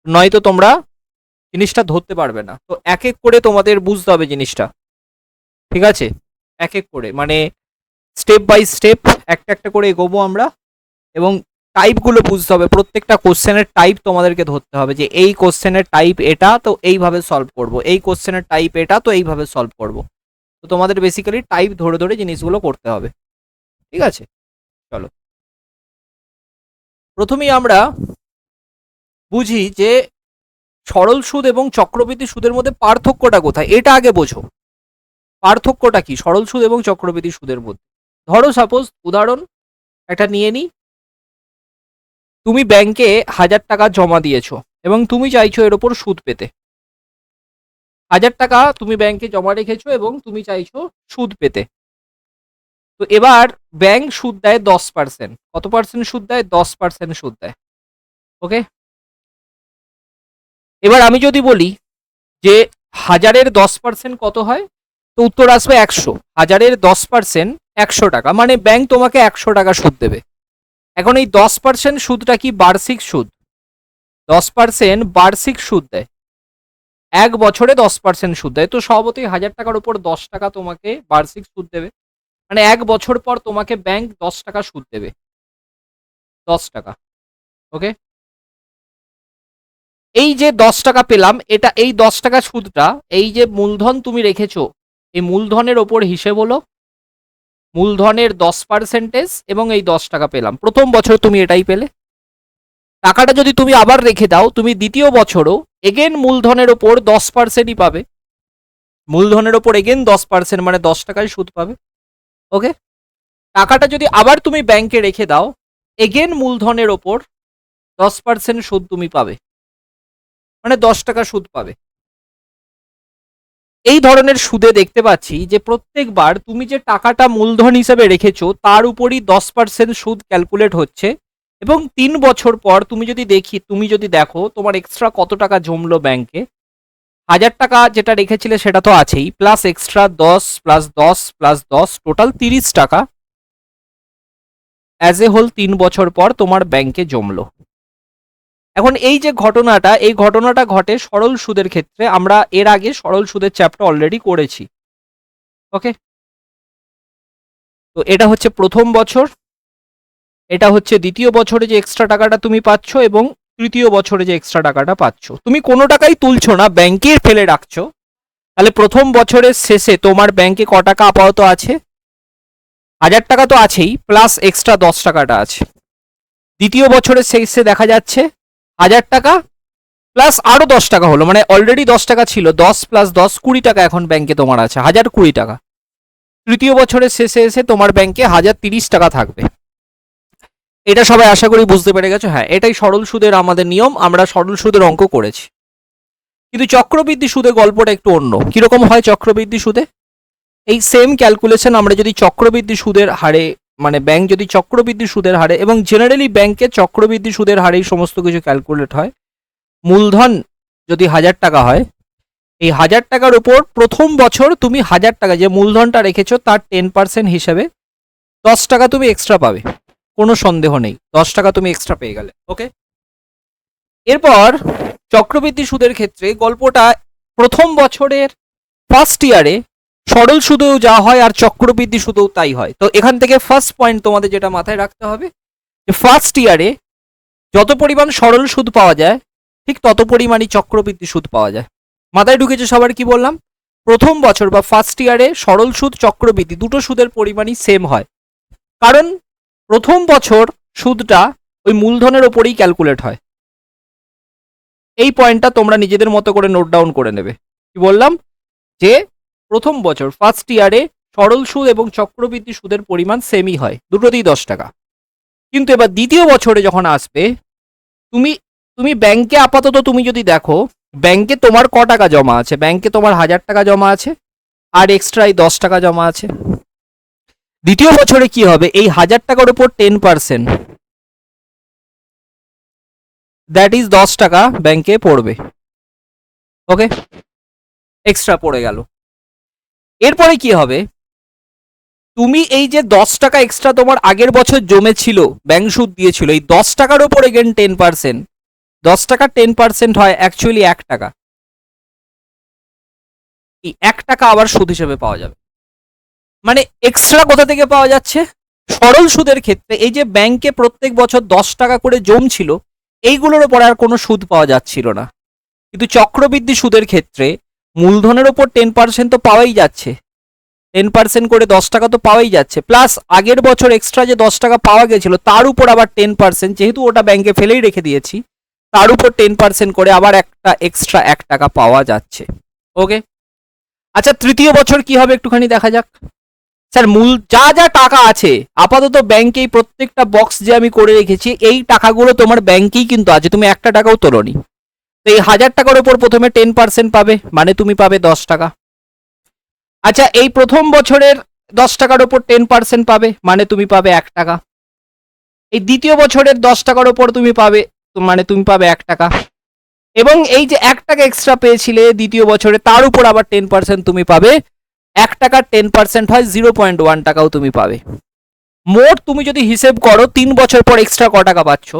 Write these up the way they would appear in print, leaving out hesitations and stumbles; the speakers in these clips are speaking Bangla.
নয়তো তোমরা জিনিসটা ধরতে পারবে না। তো এক এক করে তোমাদের বুঝতে হবে জিনিসটা, ঠিক আছে? এক এক করে মানে স্টেপ বাই স্টেপ একটা একটা করে এগোবো আমরা, এবং টাইপগুলো বুঝতে হবে। প্রত্যেকটা কোশ্চেনের টাইপ তোমাদেরকে ধরতে হবে, যে এই কোশ্চেনের টাইপ এটা, তো এইভাবে সলভ করব, এই কোশ্চেনের টাইপ এটা, তো এইভাবে সলভ করব। তো তোমাদের বেসিক্যালি টাইপ ধরে ধরে জিনিসগুলো করতে হবে, ঠিক আছে? চলো, প্রথমেই আমরা বুঝি যে সরল সুদ এবং চক্রবৃদ্ধি সুদের মধ্যে পার্থক্যটা কোথায়, এটা আগে বোঝো। পার্থক্যটা কি সরল সুদ এবং চক্রবৃদ্ধি সুদের মধ্যে? ধরো সাপোজ উদাহরণ একটা নিয়ে নিই, তুমি ব্যাংকে 1000 টাকা জমা দিয়েছো এবং তুমি চাইছো এর ওপর সুদ পেতে। 1000 টাকা তুমি ব্যাংকে জমা রেখেছো এবং তুমি চাইছো সুদ পেতে। তো এবার ব্যাংক সুদ দেয় 10%। কত পার্সেন্ট সুদ দেয়? 10% সুদ দেয়। ওকে, এবার আমি যদি বলি যে 1000-এর 10% কত হয়, তো উত্তর আসবে 100। 1000-এর 10% 100 টাকা, মানে ব্যাংক তোমাকে 100 টাকা সুদ দেবে। এখন এই 10% সুদটা কি বার্ষিক সুদ? 10% বার্ষিক সুদ দেয়, এক বছরে 10% সুদ দেয়। তো স্বভাবতই 1000 টাকার উপর 10 টাকা তোমাকে বার্ষিক সুদ দেবে, মানে এক বছর পর তোমাকে ব্যাংক 10 টাকা সুদ দেবে, 10 টাকা। ওকে, এই যে 10 টাকা পেলাম, এটা এই 10 টাকা সুদটা, এই যে মূলধন তুমি রেখেছো, এই মূলধনের ওপর হিসেব হলো মূলধনের 10% এবং এই 10 টাকা পেলাম। প্রথম বছর তুমি এটাই পেলে। টাকাটা যদি তুমি আবার রেখে দাও, তুমি দ্বিতীয় বছরও এগেন মূলধনের ওপর 10%ই পাবে। মূলধনের ওপর এগেন 10%, মানে 10 টাকায় সুদ পাবে। ওকে, টাকাটা যদি আবার তুমি ব্যাংকে রেখে দাও, এগেন মূলধনের ওপর 10% সুদ তুমি পাবে, মানে 10 টাকা সুদ পাবে। এই ধরনের সুদে দেখতে পাচ্ছি যে প্রত্যেকবার তুমি যে টাকাটা মূলধন হিসেবে রেখেছো তার উপরই 10% সুদ ক্যালকুলেট হচ্ছে, এবং 3 বছর পর তুমি যদি দেখো তোমার এক্সট্রা কত টাকা জমলো ব্যাংকে। 1000 টাকা যেটা রেখেছিলে সেটা তো আছেই, plus extra 10 plus 10 plus 10, total 30 টাকা অ্যাজ এ হোল 3 বছর পর তোমার ব্যাংকে জমলো। এখন এই যে ঘটনাটা, এই ঘটনাটা ঘটে সরল সুদের ক্ষেত্রে। আমরা এর আগে সরল সুদের চ্যাপ্টার অলরেডি করেছি। ওকে, তো এটা হচ্ছে প্রথম বছর, এটা হচ্ছে দ্বিতীয় বছরে যে এক্সট্রা টাকাটা তুমি পাচ্ছ, এবং তৃতীয় বছরে যে এক্সট্রা টাকাটা পাচ্ছ। তুমি কোনো টাকাই তুলছো না, ব্যাংকে ফেলে রাখছো। তাহলে প্রথম বছরের শেষে তোমার ব্যাংকে ক টাকা আপাতত আছে? 1000 টাকা তো আছেই, প্লাস এক্সট্রা 10 টাকাটা আছে। দ্বিতীয় বছরের শেষে দেখা যাচ্ছে 1000 টাকা প্লাস আরো 10 টাকা হলো, মানে অলরেডি 10 টাকা ছিল, 10 প্লাস 10 20 টাকা এখন ব্যাংকে তোমার আছে, 1020 টাকা। তৃতীয় বছরের শেষে এসে তোমার ব্যাংকে 1030 টাকা থাকবে। এটা সবাই আশা করি বুঝতে পেরে গেছো। হ্যাঁ, এটাই সরল সুদের আমাদের নিয়ম, আমরা সরল সুদের অঙ্ক করেছি। কিন্তু চক্রবৃদ্ধি সুদে গল্পটা একটু অন্য। কিরকম হয় চক্রবৃদ্ধি সুদে? এই সেম ক্যালকুলেশন আমরা যদি চক্রবৃদ্ধি সুদের হারে, মানে ব্যাংক যদি চক্রবৃদ্ধি সুদের হারে, এবং জেনারেলি ব্যাংকে চক্রবৃদ্ধি সুদের হারেই সমস্ত কিছু ক্যালকুলেট হয়। মূলধন যদি 1000 টাকা হয়, এই 1000 টাকার উপর প্রথম বছর তুমি 1000 টাকা যে মূলধনটা রেখেছো তার 10% হিসেবে 10 টাকা তুমি এক্সট্রা পাবে, কোনো সন্দেহ নেই, 10 টাকা তুমি এক্সট্রা পেয়ে গেলে। ওকে, এরপর চক্রবৃদ্ধি সুদের ক্ষেত্রে গল্পটা প্রথম বছরের ফার্স্ট ইয়ারে সরল সুদেও যা হয় আর চক্রবৃদ্ধি সুদেও তাই হয়। তো এখান থেকে ফার্স্ট পয়েন্ট তোমাদের যেটা মাথায় রাখতে হবে, যে ফার্স্ট ইয়ারে যত পরিমাণ সরল সুদ পাওয়া যায় ঠিক তত পরিমাণই চক্রবৃদ্ধি সুদ পাওয়া যায়। মাথায় ঢুকেছে সবার? কি বললাম? প্রথম বছর বা ফার্স্ট ইয়ারে সরল সুদ চক্রবৃদ্ধি দুটো সুদের পরিমাণই সেম হয়, কারণ প্রথম বছর সুদটা ওই মূলধনের ওপরেই ক্যালকুলেট হয়। এই পয়েন্টটা তোমরা নিজেদের মতো করে নোট ডাউন করে নেবে। কি বললাম? যে প্রথম বছর ফার্স্ট ইয়ারে সরল সুদ এবং চক্রবৃদ্ধি সুদের পরিমাণ সেমই হয়, দুটোতেই 10 টাকা। কিন্তু এবার দ্বিতীয় বছরে যখন আসবে, তুমি তুমি ব্যাংকে আপাতত তুমি যদি দেখো ব্যাংকে তোমার ক টাকা জমা আছে, ব্যাংকে তোমার 1000 টাকা জমা আছে আর এক্সট্রা এই 10 টাকা জমা আছে। দ্বিতীয় বছরে কি হবে? এই 1000 টাকার উপর 10%, দ্যাট ইজ 10 টাকা ব্যাংকে পড়বে। ওকে, এক্সট্রা পড়ে গেল। এরপরে কি হবে? তুমি এই যে 10 টাকা এক্সট্রা তোমার আগের বছর জমেছিল, ব্যাংক সুদ দিয়েছিল, এই 10 টাকার উপর এগেন 10%, 10 টাকা 10% হয় অ্যাকচুয়ালি 1 টাকা। এই 1 টাকা আবার সুদ হিসেবে পাওয়া যাবে। মানে এক্সট্রা কোথা থেকে পাওয়া যাচ্ছে? সরল সুদের ক্ষেত্রে এই যে ব্যাংকে প্রত্যেক বছর 10 টাকা করে জমছিল, এইগুলোর ওপর আর কোনো সুদ পাওয়া যাচ্ছিল না। কিন্তু চক্রবৃদ্ধি সুদের ক্ষেত্রে মূলধনের ওপর 10% তো পাওয়াই যাচ্ছে, 10% করে 10 টাকা তো পাওয়াই যাচ্ছে, প্লাস আগের বছর এক্সট্রা যে 10 টাকা পাওয়া গেছিল তার উপর আবার 10%, যেহেতু ওটা ব্যাংকে ফেলেই রেখে দিয়েছি, তার উপর 10% করে আবার একটা এক্সট্রা 1 টাকা পাওয়া যাচ্ছে। ওকে, আচ্ছা তৃতীয় বছর কি হবে একটুখানি দেখা যাক। স্যার মূল যা যা টাকা আছে আপাতত ব্যাংকে, এই প্রত্যেকটা বক্স যে আমি করে রেখেছি এই টাকাগুলো তোমার ব্যাংকেই কিন্তু আছে, তুমি 1 টাকাও তোলোনি। তো এই 1000 টাকার উপর প্রথমে 10% পাবে, মানে তুমি পাবে 10 টাকা। আচ্ছা এই প্রথম বছরের 10 টাকার উপর 10% পাবে, মানে তুমি পাবে 1 টাকা। এই দ্বিতীয় বছরের 10 টাকার উপর তুমি পাবে, মানে তুমি পাবে 1 টাকা। এবং এই যে 1 টাকা এক্সট্রা পেয়েছিলে দ্বিতীয় বছরে, তার উপর আবার 10% তুমি পাবে, 1 টাকার 10% হয় 0.1 টাকাও তুমি পাবে। মোট তুমি যদি হিসেব করো 3 বছর পর এক্সট্রা ক টাকা পাচ্ছ,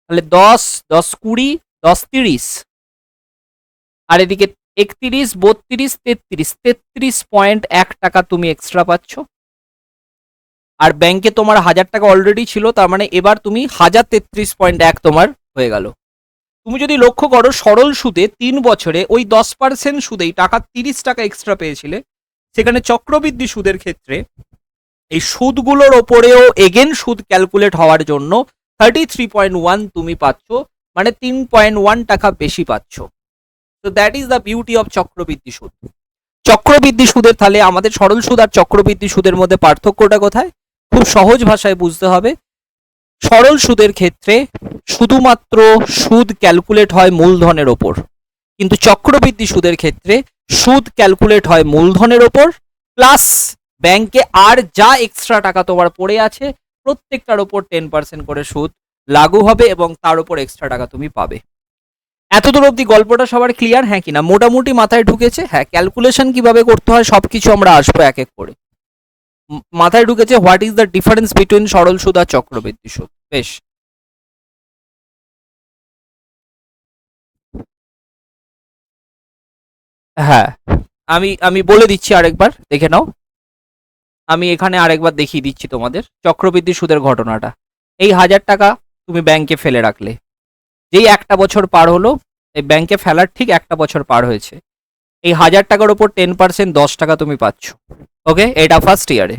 তাহলে 10, 10, 20, 10, 30, আর এদিকে 31, 32, 33, 33.1 টাকা তুমি এক্সট্রা পাচ্ছ। আর ব্যাংকে তোমার 1000 টাকা অলরেডি ছিল, তার মানে এবার তুমি 1033.1 তোমার হয়ে গেল। তুমি যদি লক্ষ্য করো সরল সুদে 3 বছরে ওই 10% সুদেই টাকা 30 টাকা এক্সট্রা পেয়েছিলে, সেখানে চক্রবৃদ্ধি সুদের ক্ষেত্রে এই সুদগুলোর ওপরেও এগেন সুদ ক্যালকুলেট হওয়ার জন্য 33.1 তুমি পাচ্ছ, মানে 3.1 টাকা বেশি পাচ্ছ। তো that is the beauty of চক্রবৃদ্ধি সুদ। চক্রবৃদ্ধি সুদের তাহলে আমাদের সরল সুদ আর চক্রবৃদ্ধি সুদের মধ্যে পার্থক্যটা কোথায়? খুব সহজ ভাষায় বুঝতে হবে। সরল সুদের ক্ষেত্রে শুধুমাত্র সুদ ক্যালকুলেট হয় মূলধনের ওপর, কিন্তু চক্রবৃদ্ধি সুদের ক্ষেত্রে সুদ ক্যালকুলেট হয় মূলধনের ওপর প্লাস ব্যাংকে আর যা এক্সট্রা টাকা তোমার পড়ে আছে প্রত্যেকটার ওপর 10% করে সুদ লাগু হবে এবং তার উপর এক্সট্রা টাকা তুমি পাবে। এতদূর অবধি গল্পটা সবার ক্লিয়ার, হ্যাঁ কিনা? মোটামুটি মাথায় ঢুকেছে? হ্যাঁ, ক্যালকুলেশন কিভাবে করতে হয় সবকিছু আমরা আসবো এক এক করে। মাথায় ঢুকেছে what is the difference between সরল সুদ আর চক্রবৃদ্ধি সুদ? বেশ, হ্যাঁ আমি আমি বলে দিচ্ছি, আরেকবার দেখে নাও। আমি এখানে আরেকবার দেখিয়ে দিচ্ছি তোমাদের চক্রবৃদ্ধি সুদের ঘটনাটা। এই 1000 টাকা তুমি ব্যাংকে ফেলে রাখলে, যেই একটা বছর পার হলো, এই ব্যাংকে ফেলার ঠিক একটা বছর পার হয়েছে, এই 1000 টাকার উপর 10% 10 টাকা তুমি পাচ্ছ। ওকে, এটা ফার্স্ট ইয়ারে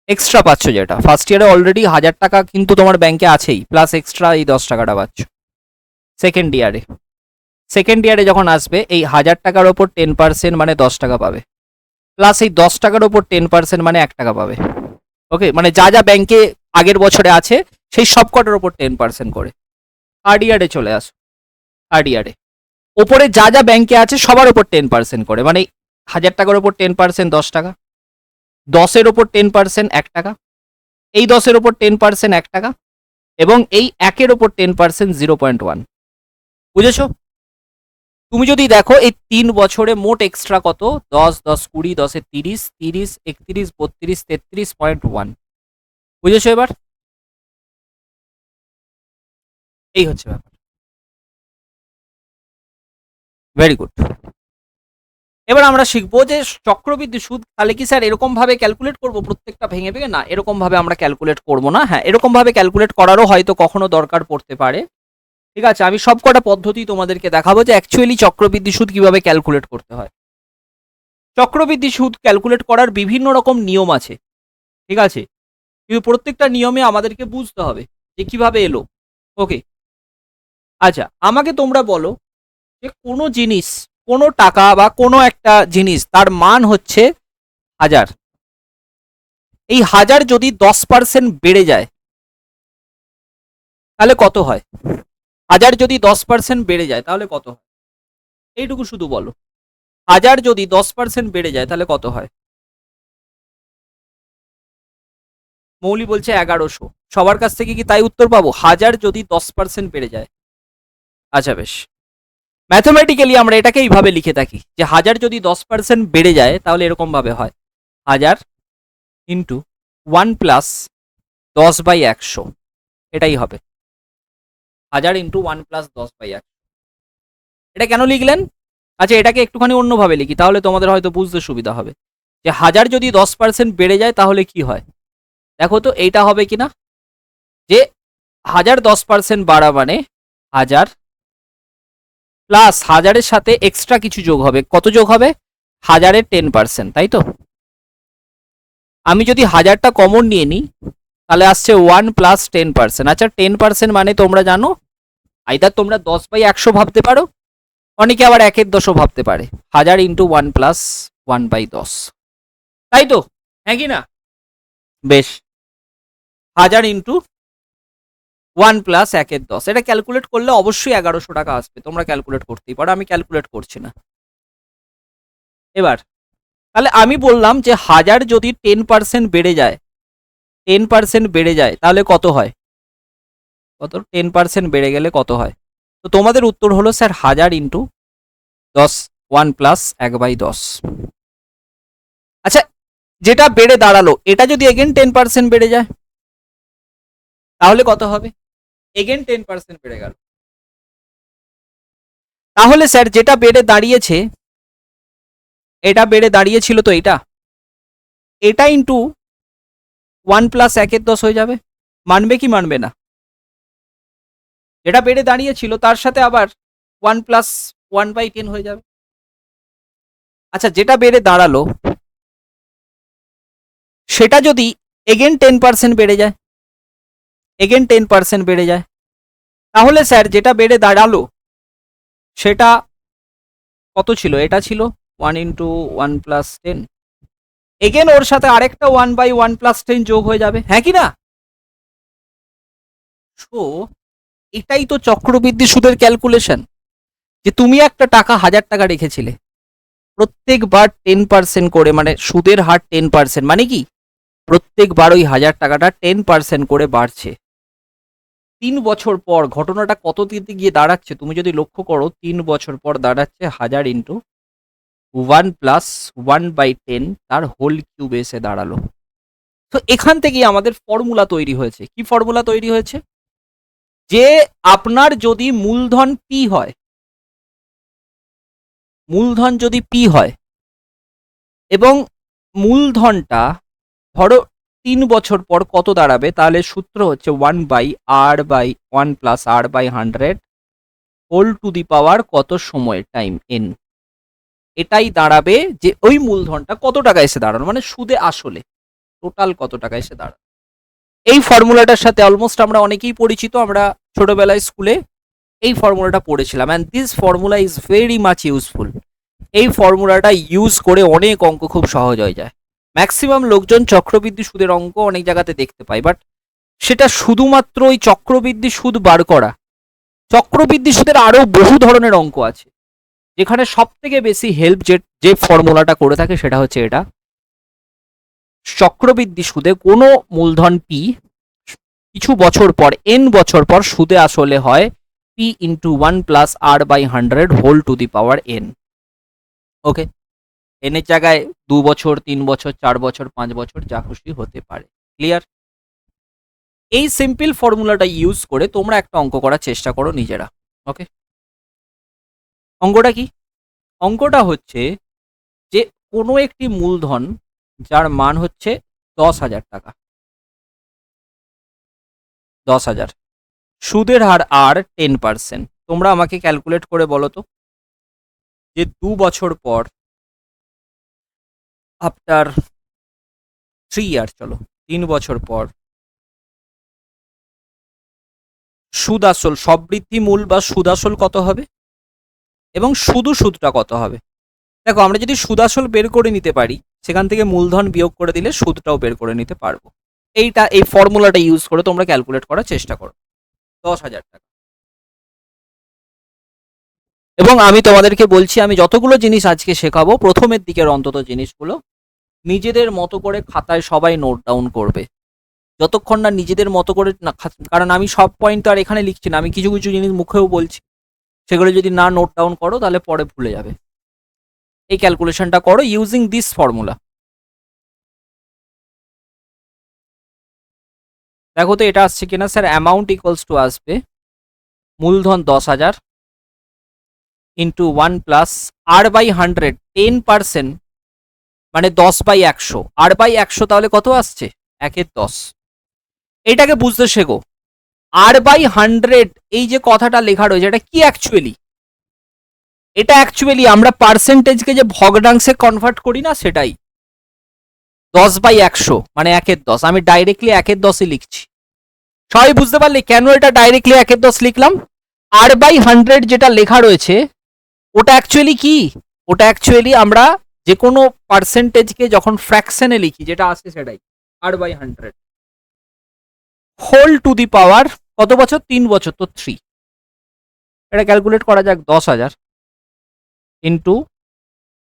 এক্সট্রা পাচ্ছ, যেটা ফার্স্ট ইয়ারে অলরেডি 1000 টাকা কিন্তু তোমার ব্যাংকে আছেই, প্লাস এক্সট্রা এই 10 টাকাটা পাচ্ছ। সেকেন্ড ইয়ারে যখন আসবে এই 1000 টাকার ওপর 10% মানে 10 টাকা পাবে, প্লাস এই 10 টাকার ওপর 10% মানে 1 টাকা পাবে। ওকে, মানে যা যা ব্যাংকে আগের বছরে আছে সেই সব কটার ওপর 10% করে। থার্ড ইয়ারে চলে আসো, থার্ড ইয়ারে ওপরে যা যা ব্যাংকে আছে সবার ওপর 10% করে, মানে 1000 টাকার ওপর 10% 10 টাকা, 10-এর ওপর 10% 1 টাকা, এই 10-এর ওপর 10% 1 টাকা, এবং এই 1-এর ওপর 10% 0.1। বুঝেছো? তুমি যদি দেখো এই 3 বছরে মোট এক্সট্রা কত, 10, 10, 20, 10-এ 30, 30, 31, 32, 33.1। বুঝেছো এবার? এই হচ্ছে ব্যাপার। Very good. এবার আমরা শিখবো যে চক্রবৃদ্ধি সুদ তাহলে কি স্যার এরকম ভাবে ক্যালকুলেট করবো প্রত্যেকটা ভেঙে ভেঙে? না, এরকম ভাবে আমরা ক্যালকুলেট করবো না। হ্যাঁ, এরকম ভাবে ক্যালকুলেট করারও হয়তো কখনো দরকার পড়তে পারে। ঠিক আছে, আমি সব কটা পদ্ধতি তোমাদেরকে দেখাবো যে অ্যাকচুয়ালি চক্রবৃদ্ধি সুদ কিভাবে ক্যালকুলেট করতে হয়। চক্রবৃদ্ধি সুদ ক্যালকুলেট করার বিভিন্ন রকম নিয়ম আছে, ঠিক আছে, কিন্তু প্রত্যেকটা নিয়মে আমাদেরকে বুঝতে হবে যে কিভাবে এলো। ওকে, আচ্ছা আমাকে তোমরা বলো যে কোনো জিনিস, কোনো টাকা বা কোনো একটা জিনিস তার মান হচ্ছে 1000, এই 1000 যদি 10% বেড়ে যায় তাহলে কত হয়? 1000 যদি 10% বেড়ে যায় তাহলে কত হয়? এইটুকু শুধু বলো। 1000 যদি 10% বেড়ে যায় তাহলে কত হয়? মৌলি বলছে 1100। সবার কাছ থেকে কি তাই উত্তর পাবো? 1000 যদি 10% বেড়ে যায়। আচ্ছা বেশ, ম্যাথমেটিক্যালি আমরা এটাকে এইভাবে লিখে থাকি যে 1000 যদি 10% বেড়ে যায় তাহলে এরকম ভাবে হয় 1000 ইন্টু 1 প্লাস 10/100, এটাই হবে 1000 ইন্টু 1+10/100। এটা কেন লিখলেন? আচ্ছা, এটাকে একটুখানি অন্যভাবে লিখি, তাহলে তোমাদের হয়তো বুঝতে সুবিধা হবে। যে 1000 যদি 10% বেড়ে যায় তাহলে কি হয়, দেখো তো এইটা হবে কিনা। যে 1000 10% বাড়া মানে 1000 প্লাস 1000-এর সাথে এক্সট্রা কিছু যোগ হবে। কত যোগ হবে? 1000-এর 10%, তাই তো? আমি যদি 1000টা কমন নিয়ে নিই তাহলে আসছে 1+10%। আচ্ছা, 10% মানে তোমরা জানো, আইদার তোমরা 10/100 ভাবতে পারো, অনেকে আবার 1/10ও ভাবতে পারে। 1000 ইন্টু 1+1/10, তাই তো? হ্যাঁ কি না? বেশ, 1000 ইন্টু 1+1/10, এটা ক্যালকুলেট করলে অবশ্যই 1100 টাকা আসবে। তোমরা ক্যালকুলেট করতেই পারো, আমি ক্যালকুলেট করছি না। এবার তাহলে আমি বললাম যে 1000 যদি 10% বেড়ে যায়, 10% বেড়ে যায় তাহলে কত হয়? কত? 10% বেড়ে গেলে কত হয়? তো তোমাদের উত্তর হলো স্যার 1000 ইন্টু 10, 1+1/10। আচ্ছা, যেটা বেড়ে দাঁড়ালো এটা যদি এগেন 10% বেড়ে যায় তাহলে কত হবে? এগেন 10% বেড়ে গেল, তাহলে স্যার যেটা বেড়ে দাঁড়িয়েছে, এটা বেড়ে দাঁড়িয়েছিল তো এটা ইন্টু 1+1/10 হয়ে যাবে। মানবে কি মানবে না? যেটা বেড়ে দাঁড়িয়েছিল তার সাথে আবার 1+1/10 হয়ে যাবে। আচ্ছা, যেটা বেড়ে দাঁড়ালো সেটা যদি এগেন 10% বেড়ে যায়, এগেন 10% বেড়ে যায়, তাহলে স্যার যেটা বেড়ে দাঁড়ালো সেটা কত ছিল? এটা ছিল 1 ইন্টু 1+10, এগেন ওর সাথে আরেকটা 1/1+10 যোগ হয়ে যাবে, হ্যাঁ কি না? সো এটাই তো চক্রবৃদ্ধি সুদের ক্যালকুলেশন। যে তুমি একটা টাকা 1000 টাকা রেখেছিলে, প্রত্যেকবার 10% করে, মানে সুদের হার 10%, মানে কি প্রত্যেকবার ওই 1000 টাকাটা 10% করে বাড়ছে। 3 বছর পর ঘটনাটা কত দিতে গিয়ে দাঁড়াচ্ছে তুমি যদি লক্ষ্য করো, 3 বছর পর দাঁড়াচ্ছে 1000 ইন্টু 1+1/10 তার হোল কিউব এসে দাঁড়ালো। তো এখান থেকেই আমাদের ফর্মুলা তৈরি হয়েছে। কি ফর্মুলা তৈরি হয়েছে? যে আপনার যদি মূলধন পি হয়, মূলধন যদি পি হয় এবং মূলধনটা ধরো 3 বছর পর কত দাঁড়াবে, তাহলে সূত্র হচ্ছে 1/r/1+r/100 হোল টু দি পাওয়ার কত সময়, টাইম n। এটাই দাঁড়াবে যে ওই মূলধনটা কত টাকা এসে দাঁড়ানো, মানে সুদে আসলে টোটাল কত টাকা এসে দাঁড়ানো। এই ফর্মুলাটার সাথে অলমোস্ট আমরা অনেকেই পরিচিত, আমরা ছোটবেলায় স্কুলে এই ফর্মুলাটা পড়েছিলাম, and this formula is very much useful. এই ফর্মুলাটা ইউজ করে অনেক অঙ্ক খুব সহজ হয়ে যায়। ম্যাক্সিমাম লোকজন চক্রবৃদ্ধি সুদের অঙ্ক অনেক জায়গাতে দেখতে পায়, বাট সেটা শুধুমাত্র ওই চক্রবৃদ্ধি সুদ বার করা। চক্রবৃদ্ধি সুদের আরো বহু ধরনের অঙ্ক আছে, যেখানে সব থেকে বেশি হেল্প যে ফর্মুলাটা করে থাকে সেটা হচ্ছে এটা। চক্রবৃদ্ধি সুদে কোনো মূলধন পি কিছু বছর পর, এন বছর পর সুদে আসলে হয় P into 1+r/100 whole to the power N. Okay, N এর জায়গায় 2 বছর, 3 বছর, 4 বছর, 5 বছর যা খুশি হতে পারে। ক্লিয়ার? এই সিম্পল ফর্মুলাটা ইউজ করে তোমরা একটা অঙ্ক করার চেষ্টা করো নিজেরা। ওকে, অঙ্কটা কি? অঙ্কটা হচ্ছে যে কোনো একটি মূলধন যার মান হচ্ছে 10,000 টাকা, 10,000, সুদের হার আর 10%। তোমরা আমাকে ক্যালকুলেট করে বলো তো যে 2 বছর পর, আফটার 3 ইয়ার, চলো 3 বছর পর সুদ আসল সব বৃদ্ধি মূল বা সুদ আসল কত হবে এবং শুধু সুদটা কত হবে। দেখো, আমরা যদি সুদ আসল বের করে নিতে পারি, সেখান থেকে মূলধন বিয়োগ করে দিলে সুদটাও বের করে নিতে পারবো। এই ফর্মুলাটা ইউজ করে তোমরা ক্যালকুলেট করার চেষ্টা করো। 10,000 টাকা, এবং আমি তোমাদেরকে বলছি, আমি যতগুলো জিনিস আজকে শেখাবো প্রথমের দিকের অন্তত জিনিসগুলো নিজেদের মতো করে খাতায় সবাই নোট ডাউন করবে। যতক্ষণ না নিজেদের মতো করে না, কারণ আমি সব পয়েন্ট তো আর এখানে লিখছি না, আমি কিছু কিছু জিনিস মুখেও বলছি, সেগুলো যদি না নোট ডাউন করো তাহলে পরে ভুলে যাবে। এই ক্যালকুলেশনটা করো ইউজিং দিস ফর্মুলা। দেখো তো এটা আসছে কিনা। স্যার অ্যামাউন্ট ইকুয়ালস টু আসবে মূলধন 10,000 ইন্টু 1 প্লাস R/100 10%, মানে 10/100, R/100 তাহলে কত আসছে? 1/10। এটাকে বুঝতে শেখো। R/100 এই যে কথাটা লেখা রয়েছে এটা কি অ্যাকচুয়ালি? এটা অ্যাকচুয়ালি আমরা পার্সেন্টেজকে যে ভগ্নাংশে কনভার্ট করি না, সেটাই। 10/100 মানে 1/10। আমি ডাইরেক্টলি 1/10 লিখছি। সবাই বুঝতে পারলে কেন এটা ডাইরেক্টলি 1/10 লিখলাম? R/100 যেটা লেখা রয়েছে ওটা অ্যাকচুয়ালি কি? ওটা অ্যাকচুয়ালি আমরা যে কোনো পার্সেন্টেজকে যখন ফ্র্যাকশনে লিখি যেটা আসে সেটাই R/100 হোল টু দি পাওয়ার কত বছর? 3 বছর, তো 3। এটা ক্যালকুলেট করা যাক। 10,000 into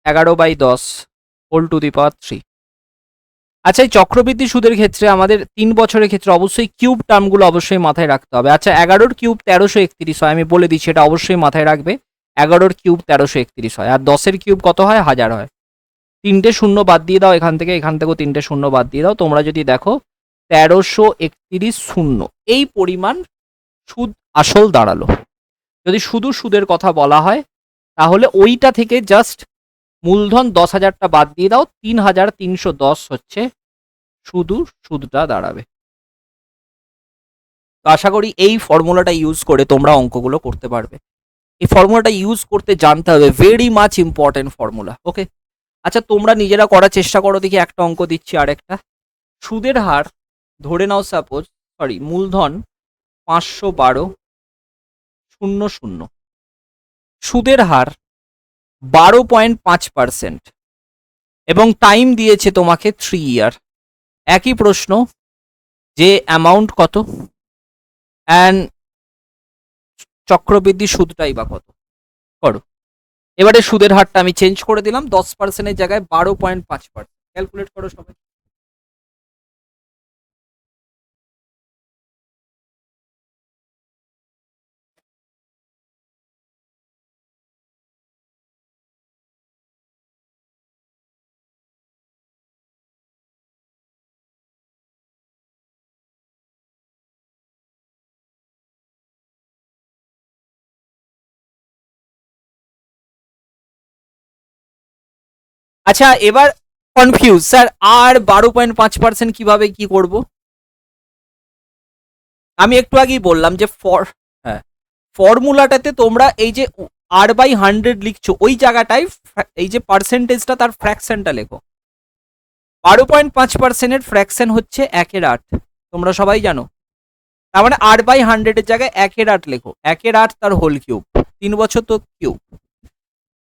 11/10 whole to the power 3। আচ্ছা, এই চক্রবৃদ্ধি সুদের ক্ষেত্রে আমাদের 3 বছরের ক্ষেত্রে অবশ্যই কিউব টার্মগুলো অবশ্যই মাথায় রাখতে হবে। আচ্ছা, 11 কিউব 1331 হয়, আমি বলে দিচ্ছি, এটা অবশ্যই মাথায় রাখবে। 11 কিউব 1331 হয়, আর 10 কিউব কত হয়? 1000 হয়। 3টে শূন্য বাদ দিয়ে দাও এখান থেকেও 3টে শূন্য বাদ দিয়ে দাও। তোমরা যদি দেখো 1331 শূন্য, এই পরিমাণ সুদ আসল দাঁড়ালো। যদি শুধু সুদের কথা বলা হয় তাহলে ওইটা থেকে জাস্ট মূলধন 10,000টা বাদ দিয়ে দাও, 3,310 হচ্ছে শুধু সুদটা দাঁড়াবে। তো আশা করি এই ফর্মুলাটা ইউজ করে তোমরা অঙ্কগুলো করতে পারবে। এই ফর্মুলাটা ইউজ করতে জানতে হবে, ভেরি মাচ ইম্পর্টেন্ট ফর্মুলা। ওকে, আচ্ছা তোমরা নিজেরা করার চেষ্টা করো দেখি। একটা অঙ্ক দিচ্ছি আরেকটা। সুদের হার ধরে নাও, সাপোজ মূলধন 512,00, সুদের হার 12.5% এবং টাইম দিয়েছে তোমাকে 3 ইয়ার। একই প্রশ্ন, যে অ্যামাউন্ট কত অ্যান্ড চক্রবৃদ্ধি সুদটাই বা কত? করো। এবারে সুদের হারটা আমি চেঞ্জ করে দিলাম, 10%-এর জায়গায় 12.5%। ক্যালকুলেট করো সবাই। আচ্ছা, এবার কনফিউজ স্যার, আর 12.5% কিভাবে কি করব? আমি একটু আগেই বললাম যে হ্যাঁ, ফর্মুলাটাতে তোমরা এই যে R/100 লিখছো ওই জায়গাটায় এই যে পার্সেন্টেজটা তার ফ্র্যাকশনটা লেখো। 12.5%-এর ফ্র্যাকশন হচ্ছে 1/8, তোমরা সবাই জানো। তার মানে R/100 এর জায়গায় 1/8 লেখো। 1/8 তার হোল কিউব, 3 বছর তো কিউব,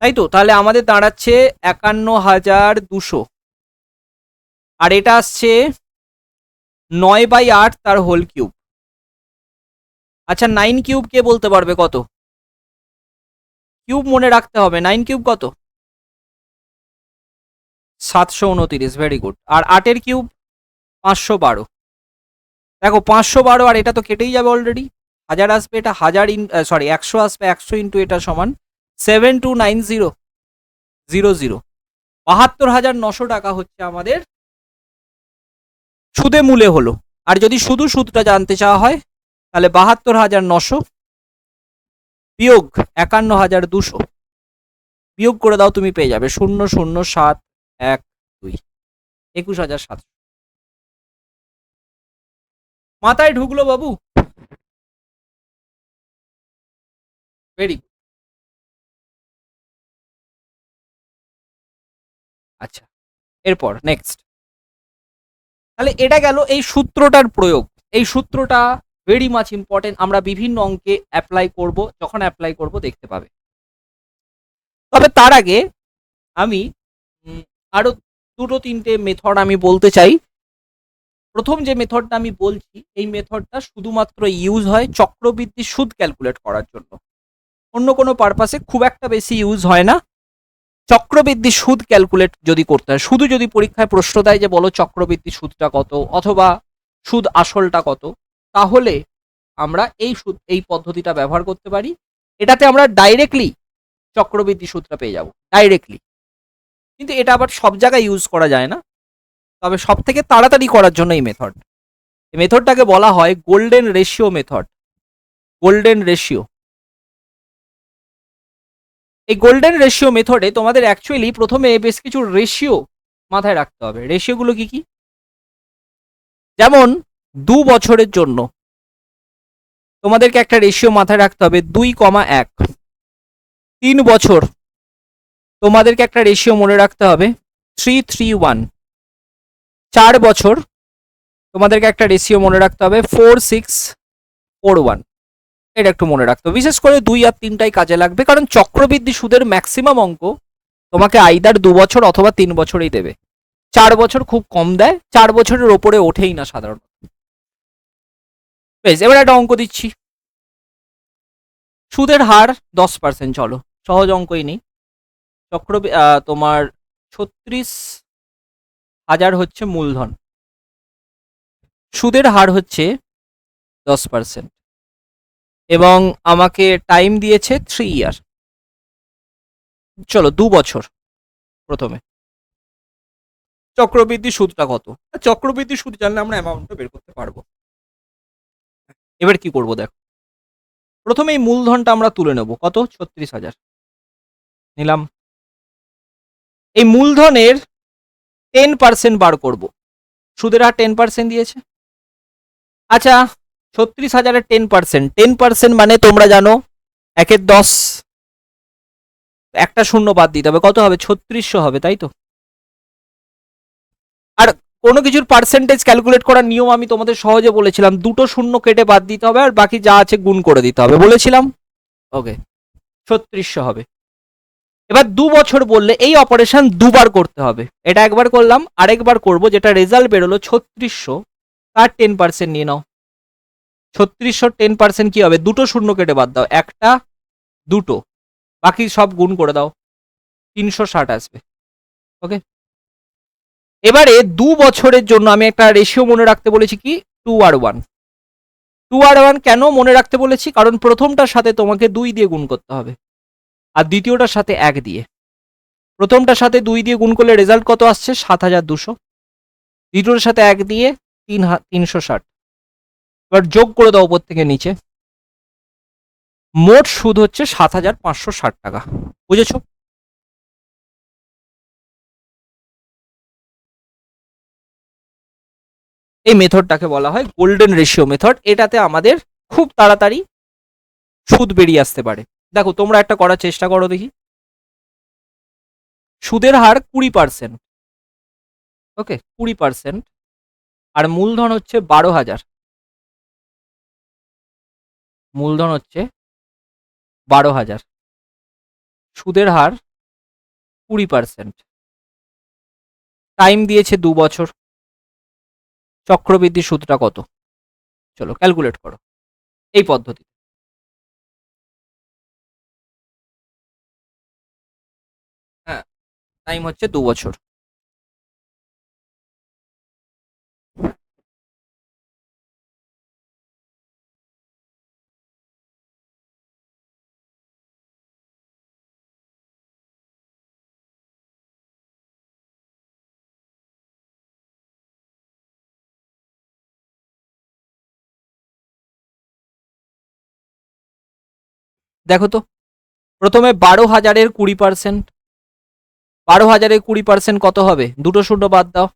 তাই তো? তাহলে আমাদের দাঁড়াচ্ছে 51,200, আর এটা আসছে 9/8 তার হোল কিউব। আচ্ছা, 9 কিউব কে বলতে পারবে কত? কিউব মনে রাখতে হবে। 9 কিউব কত? 729, ভেরি গুড। আর 8-এর কিউব 512। দেখো 512, আর এটা তো কেটেই যাবে অলরেডি, 1000 আসবে, এটা 100 আসবে, 100 ইন্টু এটা সমান 7290 72,900 টাকা হচ্ছে আমাদের সুদে মূলে হলো। আর যদি শুধু সুদটা জানতে চাওয়া হয় তাহলে 72,900 বিয়োগ 51,200 বিয়োগ করে দাও, তুমি পেয়ে যাবে 0,0,712, 21,700। মাথায় ঢুকলো বাবু? Very good. আচ্ছা, এরপর নেক্সট, তাহলে এটা গেল এই সূত্রটার প্রয়োগ। এই সূত্রটা ভেরি মাচ ইম্পর্টেন্ট, আমরা বিভিন্ন অঙ্কে অ্যাপ্লাই করব, যখন অ্যাপ্লাই করব দেখতে পাবে। তবে তার আগে আমি আরো 2-3টে মেথড আমি বলতে চাই। প্রথম যে মেথডটা আমি বলছি, এই মেথডটা শুধুমাত্র ইউজ হয় চক্রবৃদ্ধি সুদ ক্যালকুলেট করার জন্য, অন্য কোনো পারপাসে খুব একটা বেশি ইউজ হয় না। চক্রবৃদ্ধি সুদ ক্যালকুলেট যদি করতে হয়, শুধু যদি পরীক্ষায় প্রশ্ন দেয় যে বলো চক্রবৃদ্ধি সুদটা কত অথবা সুদ আসলটা কত, তাহলে আমরা এই পদ্ধতিটা ব্যবহার করতে পারি। এটাতে আমরা ডাইরেক্টলি চক্রবৃদ্ধি সুদটা পেয়ে যাব ডাইরেক্টলি। কিন্তু এটা আবার সব জায়গায় ইউজ করা যায় না, তবে সব থেকে তাড়াতাড়ি করার জন্য এই মেথডটাকে বলা হয় golden ratio method. Golden ratio এই গোল্ডেন রেশিও মেথডে তোমাদের অ্যাকচুয়ালি প্রথমে বেশ কিছু রেশিও মাথায় রাখতে হবে। রেশিওগুলো কি কি? যেমন 2 বছরের জন্য তোমাদেরকে একটা রেশিও মাথায় রাখতে হবে 2,1। 3 বছর তোমাদেরকে একটা রেশিও মনে রাখতে হবে 3:3:1। 4 বছর তোমাদেরকে একটা রেশিও মনে রাখতে হবে 4:6:4:1। এটা একটু মনে রাখতে হবে, বিশেষ করে 2 আর 3টাই কাজে লাগবে, কারণ চক্রবৃদ্ধি সুদের ম্যাক্সিমাম অঙ্ক তোমাকে আইদার 2 বছর অথবা 3 বছরেই দেবে। 4 বছর খুব কম দেয়, 4 বছরের ওপরে ওঠেই না সাধারণত। বেশ, এবার একটা অঙ্ক দিচ্ছি। সুদের হার 10%, চলো সহজ অঙ্কই নেই। তোমার 36,000 হচ্ছে মূলধন, সুদের হার হচ্ছে 10%, এবং আমাকে টাইম দিয়েছে 3 ইয়ার। চলো 2 বছর। প্রথমে চক্রবৃদ্ধি সুদটা কত? চক্রবৃদ্ধি সুদ জানলে আমরা অ্যামাউন্টটা বের করতে পারবো। এবার কি করব দেখো, প্রথমে এই মূলধনটা আমরা তুলে নেব। কত? 36,000 নিলাম। এই মূলধনের 10% বার করব। সুদের হার 10% দিয়েছে। আচ্ছা, 36,000-এর 10% মানে তোমরা জানো 1/10, একটা শূন্য বাদ দিতে হবে। কত হবে? 3600 হবে, তাই তো? আর কোনো কিছুর পার্সেন্টেজ ক্যালকুলেট করার নিয়ম আমি তোমাদের সহজে বলেছিলাম, দুটো শূন্য কেটে বাদ দিতে হবে আর বাকি যা আছে গুণ করে দিতে হবে, বলেছিলাম। ওকে, 3600 হবে। এবার 2 বছর বললে এই অপারেশন দুবার করতে হবে। এটা একবার করলাম, আরেকবার করব, যেটা রেজাল্ট বেরোলো 3600, তার 10% নিয়ে নাও। 3600 10% কি হবে? দুটো শূন্য কেটে বাদ দাও, একটা দুটো, বাকি সব গুণ করে দাও, 360 আসবে। ওকে, এবারে 2 বছরের জন্য আমি একটা রেশিও মনে রাখতে বলেছি, কি? 2:1। 2:1 কেন মনে রাখতে বলেছি? কারণ প্রথমটার সাথে তোমাকে 2 দিয়ে গুণ করতে হবে, আর দ্বিতীয়টার সাথে 1 দিয়ে। প্রথমটার সাথে 2 দিয়ে গুণ করলে রেজাল্ট কত আসছে? 7,200। দ্বিতীয়টার সাথে 1 দিয়ে 360। এবার যোগ করে দাও ওপর থেকে নিচে। মোট সুদ হচ্ছে 7,560 টাকা। বুঝেছো? এই মেথডটাকে বলা হয় গোল্ডেন রেশিও মেথড। এটাতে আমাদের খুব তাড়াতাড়ি সুদ বেরিয়ে আসতে পারে। দেখো, তোমরা একটা করার চেষ্টা করো দেখি। সুদের হার 20%। ওকে, 20%, আর মূলধন হচ্ছে 12,000। মূলধন হচ্ছে 12,000, সুদের হার 20%, টাইম দিয়েছে 2 বছর। চক্রবৃদ্ধি সুদটা কত? চলো ক্যালকুলেট করো এই পদ্ধতি। হ্যাঁ, টাইম হচ্ছে 2 বছর। দেখো তো, প্রথমে 12,000-এর 20%। 12,000-এর 20% কত হবে? দুটো শূন্য বাদ দাও।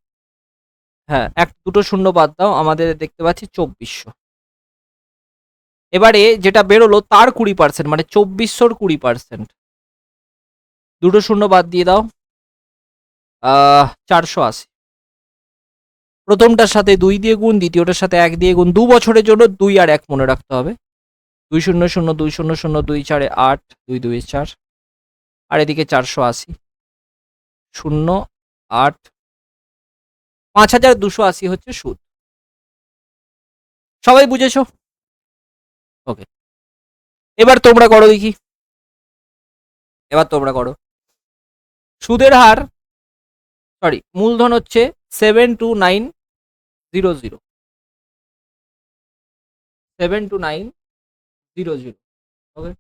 হ্যাঁ, দুটো শূন্য বাদ দাও, আমাদের দেখতে পাচ্ছি 2,400। এবারে যেটা বেরোলো তার 20%, মানে 2,400-র 20%। দুটো শূন্য বাদ দিয়ে দাও, 480। প্রথমটার সাথে 2 দিয়ে গুণ, দ্বিতীয়টার সাথে 1 দিয়ে গুণ। 2 বছরের জন্য 2 আর 1 মনে রাখতে হবে। 200, 200, 2 4 8, 2 2 4, আর এদিকে 480, 0 8, 5,280 হচ্ছে সুদ। সবাই বুঝেছো? ওকে, এবার তোমরা করো দেখি। এবার তোমরা করো। সুদের হার, সরি, মূলধন হচ্ছে 72900। 72900। ওকে,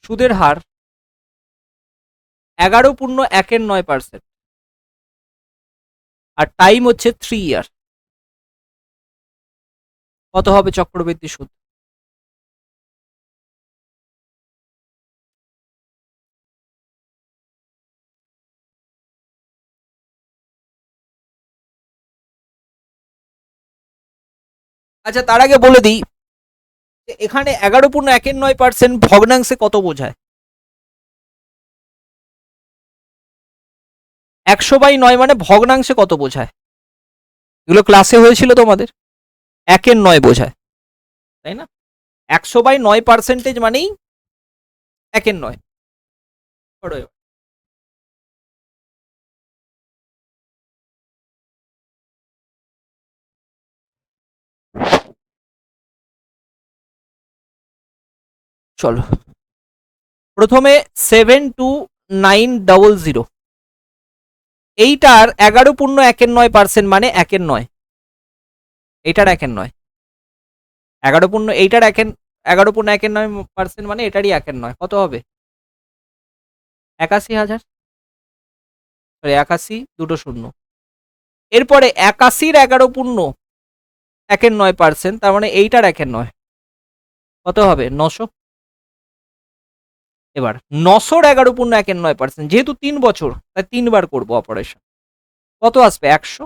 সুদের হার 11.19%, আর টাইম হচ্ছে 3 ইয়ার। কত হবে চক্রবৃদ্ধি সুদ? আচ্ছা, তার আগে বলে দিই এখানে 11.19% ভগ্নাংশে কত বোঝায়? 100/9 মানে ভগ্নাংশে কত বোঝায়? এগুলো ক্লাসে হয়েছিল তোমাদের। 1/9 বোঝায়, তাই না? 100/9% মানেই 1/9। চলো, প্রথমে 72900, এইটার 11.19% মানে 1/9। এইটার 1/9, 11.19% মানে এটারই 1/9। কত হবে? 81,000। 81, দুটো শূন্য। এরপরে 81-র 11.19%, তার মানে এইটার 1/9 কত হবে? 900। এবার 900-র 11.19%, যেহেতু 3 বছর তাই 3বার করবো অপারেশন। কত আসবে? 100।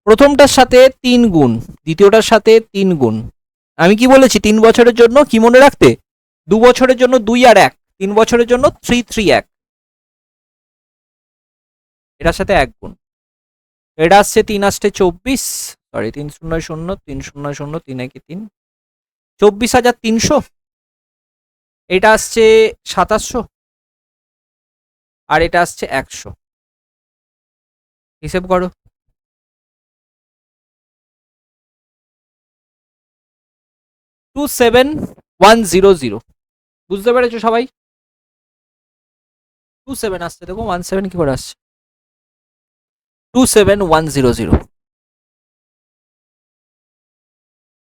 প্রথমটার সাথে 3 গুণ, দ্বিতীয়টার সাথে 3 গুণ। আমি কি বলেছি 3 বছরের জন্য কি মনে রাখতে? 2 বছরের জন্য 2 আর 1, 3 বছরের জন্য 3 1। এটার সাথে 1 গুণ। এটা আসছে 3 আসছে 24, সরি 3 0 0 3 0 0 3 1 3, 24,300। এটা আসছে 2700, আর এটা আসছে 100। হিসেব করো। 27,100। বুঝতে পেরেছো সবাই? 27 আসছে, দেখো 17 কি করে আসছে? 27,100।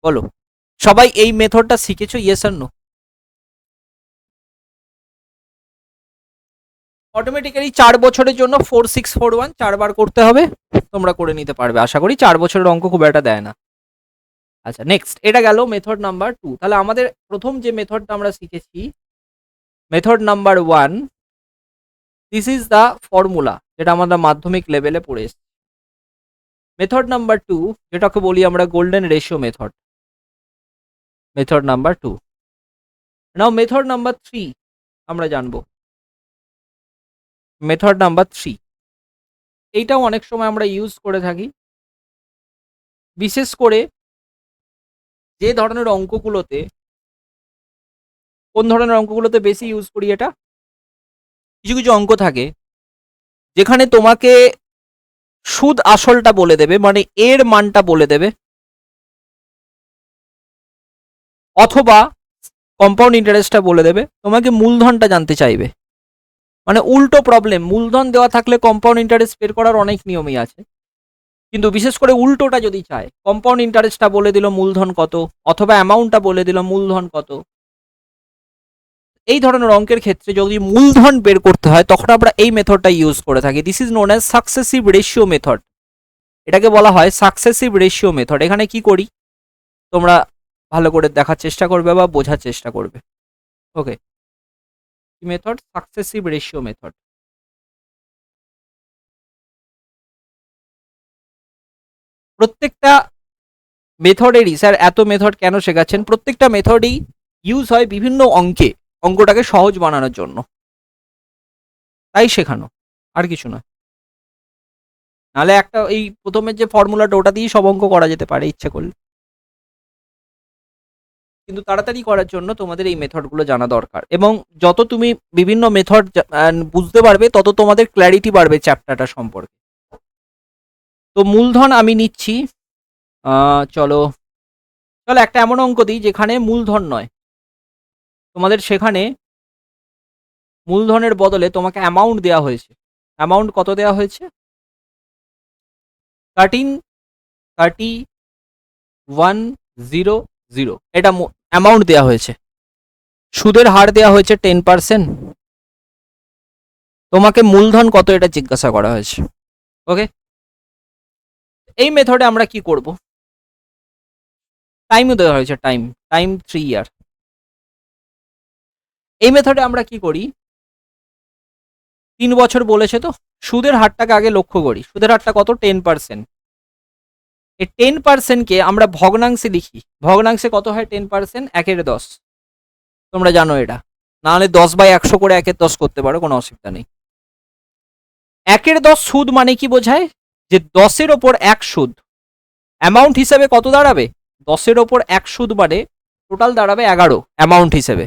বলো, সবাই এই মেথডটা শিখেছো? ইয়েস আর নো? অটোমেটিক্যালি 4 বছরের জন্য 4641 4বার করতে হবে। তোমরা করে নিতে পারবে আশা করি, 4 বছরের অঙ্ক খুব একটা দেয় না। আচ্ছা, নেক্সট, এটা গেল মেথড নাম্বার 2। তাহলে আমাদের প্রথম যে মেথডটা আমরা শিখেছি, method number 1, this is the formula, যেটা আমরা মাধ্যমিক লেভেলে পড়ে এসেছি। মেথড নাম্বার 2, যেটাকে বলি আমরা golden ratio method, method number 2। নাও মেথড নাম্বার 3 আমরা জানবো। মেথড নাম্বার 3, এইটাও অনেক সময় আমরা ইউজ করে থাকি, বিশেষ করে যে ধরনের অঙ্কগুলোতে, কোন ধরনের অঙ্কগুলোতে বেশি ইউজ করি এটা? কিছু কিছু অঙ্ক থাকে যেখানে তোমাকে সুদ আসলটা বলে দেবে, মানে এর মানটা বলে দেবে, অথবা কম্পাউন্ড ইন্টারেস্টটা বলে দেবে, তোমাকে মূলধনটা জানতে চাইবে। মানে উল্টো প্রবলেম, মূলধন দেওয়া থাকলে কম্পাউন্ড ইন্টারেস্ট বের করার অনেক নিয়মই আছে, কিন্তু বিশেষ করে উল্টোটা যদি চায়, কম্পাউন্ড ইন্টারেস্টটা বলে দিল মূলধন কত, অথবা অ্যামাউন্টটা বলে দিল মূলধন কত। এই ধরনের অঙ্কের ক্ষেত্রে যদি মূলধন বের করতে হয়, তখন আমরা এই মেথডটা ইউজ করে থাকি। This is known as successive ratio method. এটাকে বলা হয় সাকসেসিভ রেশিও মেথড। এখানে কি করি তোমরা ভালো করে দেখার চেষ্টা করবে বা বোঝার চেষ্টা করবে। ওকে, মেথড সাকসেসিভ রেশিও মেথড। প্রত্যেকটা মেথডেরই, স্যার এত মেথড কেন শেখাচ্ছেন? প্রত্যেকটা মেথডই ইউজ হয় বিভিন্ন অঙ্কে, অঙ্কটাকে সহজ বানানোর জন্য, তাই শেখানো, আর কিছু নয়। নাহলে একটা এই প্রথমের যে ফর্মুলাটা, ওটা দিয়েই সব অঙ্ক করা যেতে পারে ইচ্ছে করলে, কিন্তু তাড়াতাড়ি করার জন্য তোমাদের এই মেথডগুলো জানা দরকার। এবং যত তুমি বিভিন্ন মেথড বুঝতে পারবে, তত তোমাদের ক্ল্যারিটি বাড়বে চ্যাপ্টারটা সম্পর্কে। তো মূলধন আমি নিচ্ছি, চলো চলো একটা এমন অঙ্ক দিই যেখানে মূলধন নয়, তোমাদের সেখানে মূলধনের বদলে তোমাকে অ্যামাউন্ট দেওয়া হয়েছে। অ্যামাউন্ট কত দেওয়া হয়েছে? 13,31,000, এটা অ্যামাউন্ট দেওয়া হয়েছে। সুদের হার দেওয়া হয়েছে 10%। তোমাকে মূলধন কত এটা জিজ্ঞাসা করা হয়েছে। ওকে, এই মেথডে আমরা কি করব? টাইমও দেওয়া হয়েছে, টাইম টাইম 3 ইয়ার। এই মেথডে আমরা কি করি? 3 বছর বলেছে তো, সুদের হারটাকে আগে লক্ষ্য করি। সুদের হারটা কত? 10%। এই 10%কে আমরা ভগ্নাংশে লিখি। ভগ্নাংশে কত হয় 10%? 1/10। তোমরা জানো এটা, নাহলে 10/100 করে 1/10 করতে পারো, কোনো অসুবিধা নেই। 1/10 সুদ মানে কি বোঝায়? যে 10-এর ওপর 1 সুদ। অ্যামাউন্ট হিসেবে কত দাঁড়াবে? 10-এর ওপর 1 সুদ মানে টোটাল দাঁড়াবে 11 অ্যামাউন্ট হিসেবে।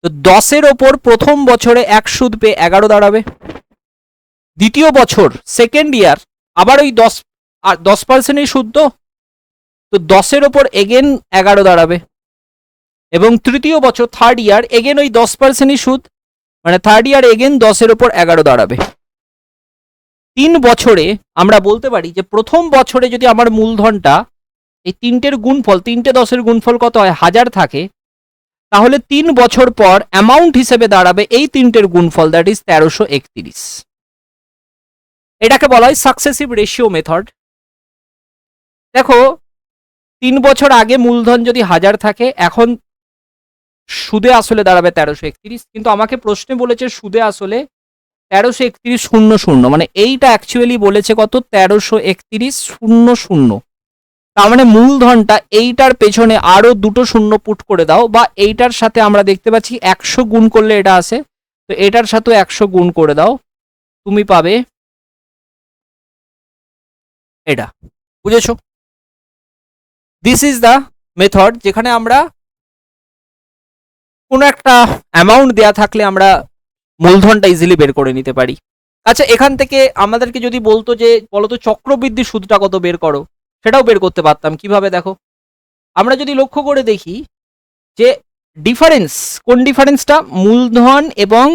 তো 10-এর ওপর প্রথম বছরে 1 সুদ পেয়ে 11 দাঁড়াবে। দ্বিতীয় বছর সেকেন্ড ইয়ার আবার ওই 10%ই সুদ, তো 10-এর ওপর এগেন 11 দাঁড়াবে। এবং তৃতীয় বছর থার্ড ইয়ার এগেন ওই 10%ই সুদ, মানে থার্ড ইয়ার এগেন 10-এর ওপর 11 দাঁড়াবে। 3 বছরে আমরা বলতে পারি যে প্রথম বছরে যদি আমার মূলধনটা এই তিনটের গুণফল, 3টে 10-এর গুণফল কত হয় 1000 থাকে, তাহলে 3 বছর পর অ্যামাউন্ট হিসেবে দাঁড়াবে এই তিনটের গুণফল, দ্যাট ইজ 1331। এটাকে বলা হয় সাকসেসিভ রেশিও মেথড। দেখো 3 বছর আগে মূলধন যদি 1000 থাকে, এখন সুদে আসলে দাঁড়াবে 1331, কিন্তু আমাকে প্রশ্নে বলেছে সুদে আসলে 1331.00, মানে এইটা অ্যাকচুয়ালি বলেছে কত 1331.00। তার মানে মূলধনটা এইটার পেছনে আরো দুটো শূন্য পুট করে দাও, বা এইটার সাথে আমরা দেখতে পাচ্ছি 100 গুণ করলে এটা আসে, তো এটার সাথে 100 গুণ করে দাও, তুমি পাবে এটা। বুঝেছো? দিস ইজ দ্য মেথড, যেখানে আমরা কোনো একটা অ্যামাউন্ট দেয়া থাকলে আমরা মূলধনটা ইজিলি বের করে নিতে পারি। আচ্ছা, এখান থেকে আমাদেরকে যদি বলতো যে বলতো চক্রবৃদ্ধি সুদটা কত বের করো, সেটাও বের করতে পারতাম। কিভাবে? দেখো, আমরা যদি লক্ষ্য করে দেখি যে ডিফারেন্স, কোন ডিফারেন্সটা? মূলধন এবং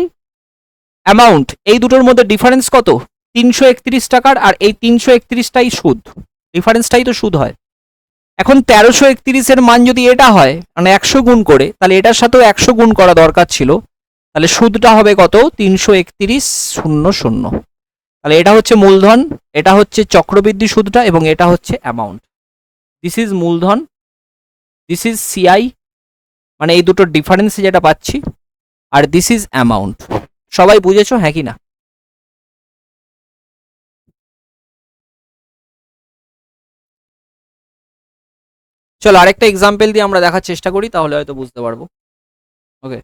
অ্যামাউন্ট, এই দুটোর মধ্যে ডিফারেন্স কত? 331 টাকার, আর এই 331টাই সুদ, ডিফারেন্সটাই তো সুদ হয়। এখন 1331-এর মান যদি এটা হয়, মানে 100 গুণ করে, তাহলে এটার সাথেও 100 গুণ করা দরকার ছিল, তাহলে সুদটা হবে কত? 331.00। তাহলে এটা হচ্ছে মূলধন, এটা হচ্ছে চক্রবৃদ্ধি সুদটা, এবং এটা হচ্ছে অ্যামাউন্ট। দিস ইজ মূলধন, দিস ইজ সিআই, মানে এই দুটোর ডিফারেন্সে যেটা পাচ্ছি, আর দিস ইজ অ্যামাউন্ট। সবাই বুঝেছো, হ্যাঁ কি না? চলো আরেকটা এক্সাম্পল দিয়ে আমরা দেখার চেষ্টা করি, তাহলে হয়তো বুঝতে পারবো। ওকে,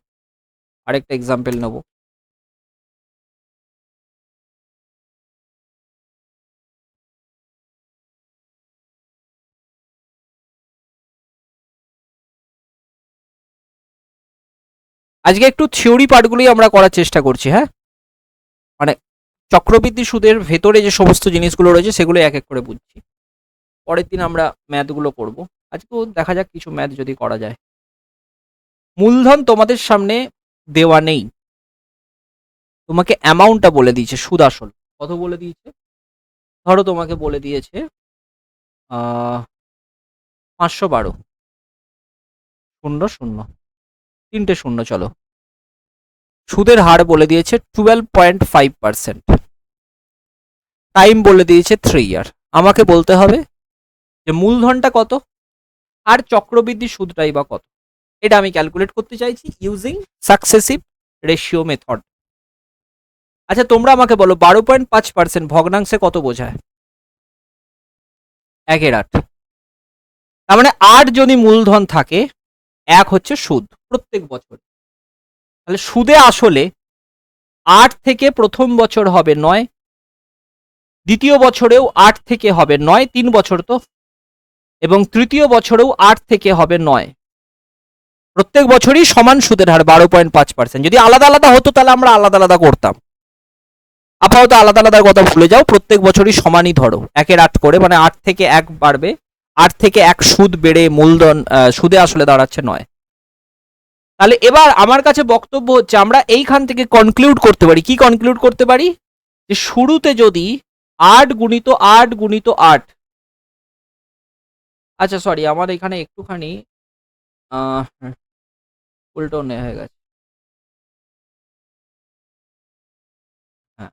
আরেকটা এক্সাম্পল নেব। আজকে একটু থিওরি পার্টগুলোই আমরা করার চেষ্টা করছি, হ্যাঁ, মানে চক্রবৃদ্ধি সুদের ভেতরে যে সমস্ত জিনিসগুলো রয়েছে সেগুলো এক এক করে বুঝছি। পরের দিন আমরা ম্যাথগুলো করব। আজকেও দেখা যাক কিছু ম্যাথ যদি করা যায়। মূলধন তোমাদের সামনে দেওয়া নেই, তোমাকে অ্যামাউন্টটা বলে দিয়েছে, সুদ আসল কত বলে দিয়েছে। ধরো তোমাকে বলে দিয়েছে 512.00, তিনটে শূন্য, চলো। সুদের হার বলে দিয়েছে 12.5%, টাইম বলে দিয়েছে 3 ইয়ার। আমাকে বলতে হবে যে মূলধনটা কত আর চক্রবৃদ্ধি সুদটাই বা কত। এটা আমি ক্যালকুলেট করতে চাইছি ইউজিং সাকসেসিভ রেশিও মেথড। আচ্ছা, তোমরা আমাকে বলো 12.5% ভগ্নাংশে কত বোঝায়? 1/8। তার মানে 8 যদি মূলধন থাকে, 1 হচ্ছে সুদ প্রত্যেক বছর। তাহলে সুদে আসলে 8 থেকে প্রথম বছর হবে 9, দ্বিতীয় বছরেও 8 থেকে হবে 9, 3 বছর তো, এবং তৃতীয় বছরেও 8 থেকে হবে 9। প্রত্যেক বছরই সমান সুদের হার 12.5%। যদি আলাদা আলাদা হতো তাহলে আমরা আলাদা আলাদা করতাম, আপাতত আলাদা আলাদার কথা ভুলে যাও, প্রত্যেক বছরই সমানই ধরো, 1/8 করে, মানে 8 থেকে 1 বাড়বে, 8 থেকে 1 সুদ বেড়ে মূলধন সুদে আসলে দাঁড়াচ্ছে 9। তাহলে এবার আমার কাছে বক্তব্য হচ্ছে আমরা এইখান থেকে কনক্লুড করতে পারি, কি কনক্লুড করতে পারি? যে শুরুতে যদি 8 গুণিত 8 গুণিত 8, আচ্ছা সরি, আমার এখানে একটুখানি উল্টো হয়ে গেছে। হ্যাঁ,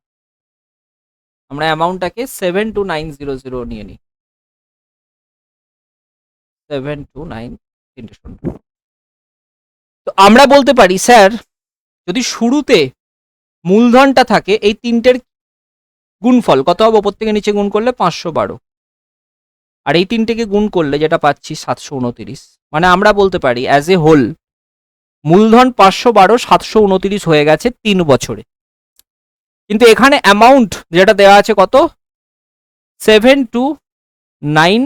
আমরা অ্যামাউন্টটাকে 72900 নিয়ে নিই। 729, তো আমরা বলতে পারি স্যার, যদি শুরুতে মূলধনটা থাকে এই তিনটের গুণফল কত হবে? ওপর থেকে নিচে গুণ করলে 512, আর এই তিনটেকে গুণ করলে যেটা পাচ্ছি 729, মানে আমরা বলতে পারি অ্যাজ এ হোল মূলধন 512, 729 হয়ে গেছে 3 বছরে। কিন্তু এখানে অ্যামাউন্ট যেটা দেওয়া আছে কত, 729,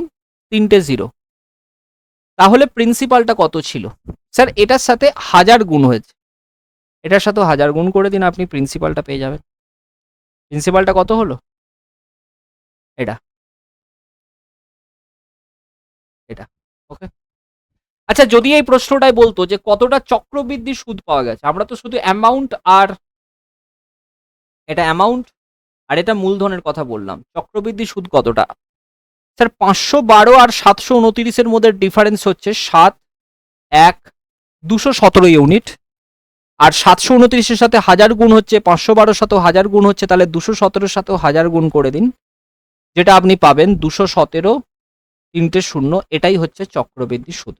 তিনটে জিরো, তাহলে প্রিন্সিপালটা কত ছিল? স্যার এটার সাথে 1000 গুণ হয়েছে, এটার সাথে 1000 গুণ করে দিন, আপনি প্রিন্সিপালটা পেয়ে যাবেন। প্রিন্সিপালটা কত হলো? এটা এটা ওকে। আচ্ছা, যদি এই প্রশ্নটাই বলতো যে কতটা চক্রবৃদ্ধি সুদ পাওয়া গেছে, আমরা তো শুধু অ্যামাউন্ট আর এটা অ্যামাউন্ট আর এটা মূলধনের কথা বললাম, চক্রবৃদ্ধি সুদ কতটা? স্যার 512 আর 729 মধ্যে ডিফারেন্স হচ্ছে 7, 1, 217 ইউনিট। আর 729 সাথে 1000 গুণ হচ্ছে, 512 সাথেও 1000 গুণ হচ্ছে, তাহলে 217 সাথেও 1000 গুণ করে দিন, যেটা আপনি পাবেন 217, তিনটে শূন্য, এটাই হচ্ছে চক্রবৃদ্ধি সুদ।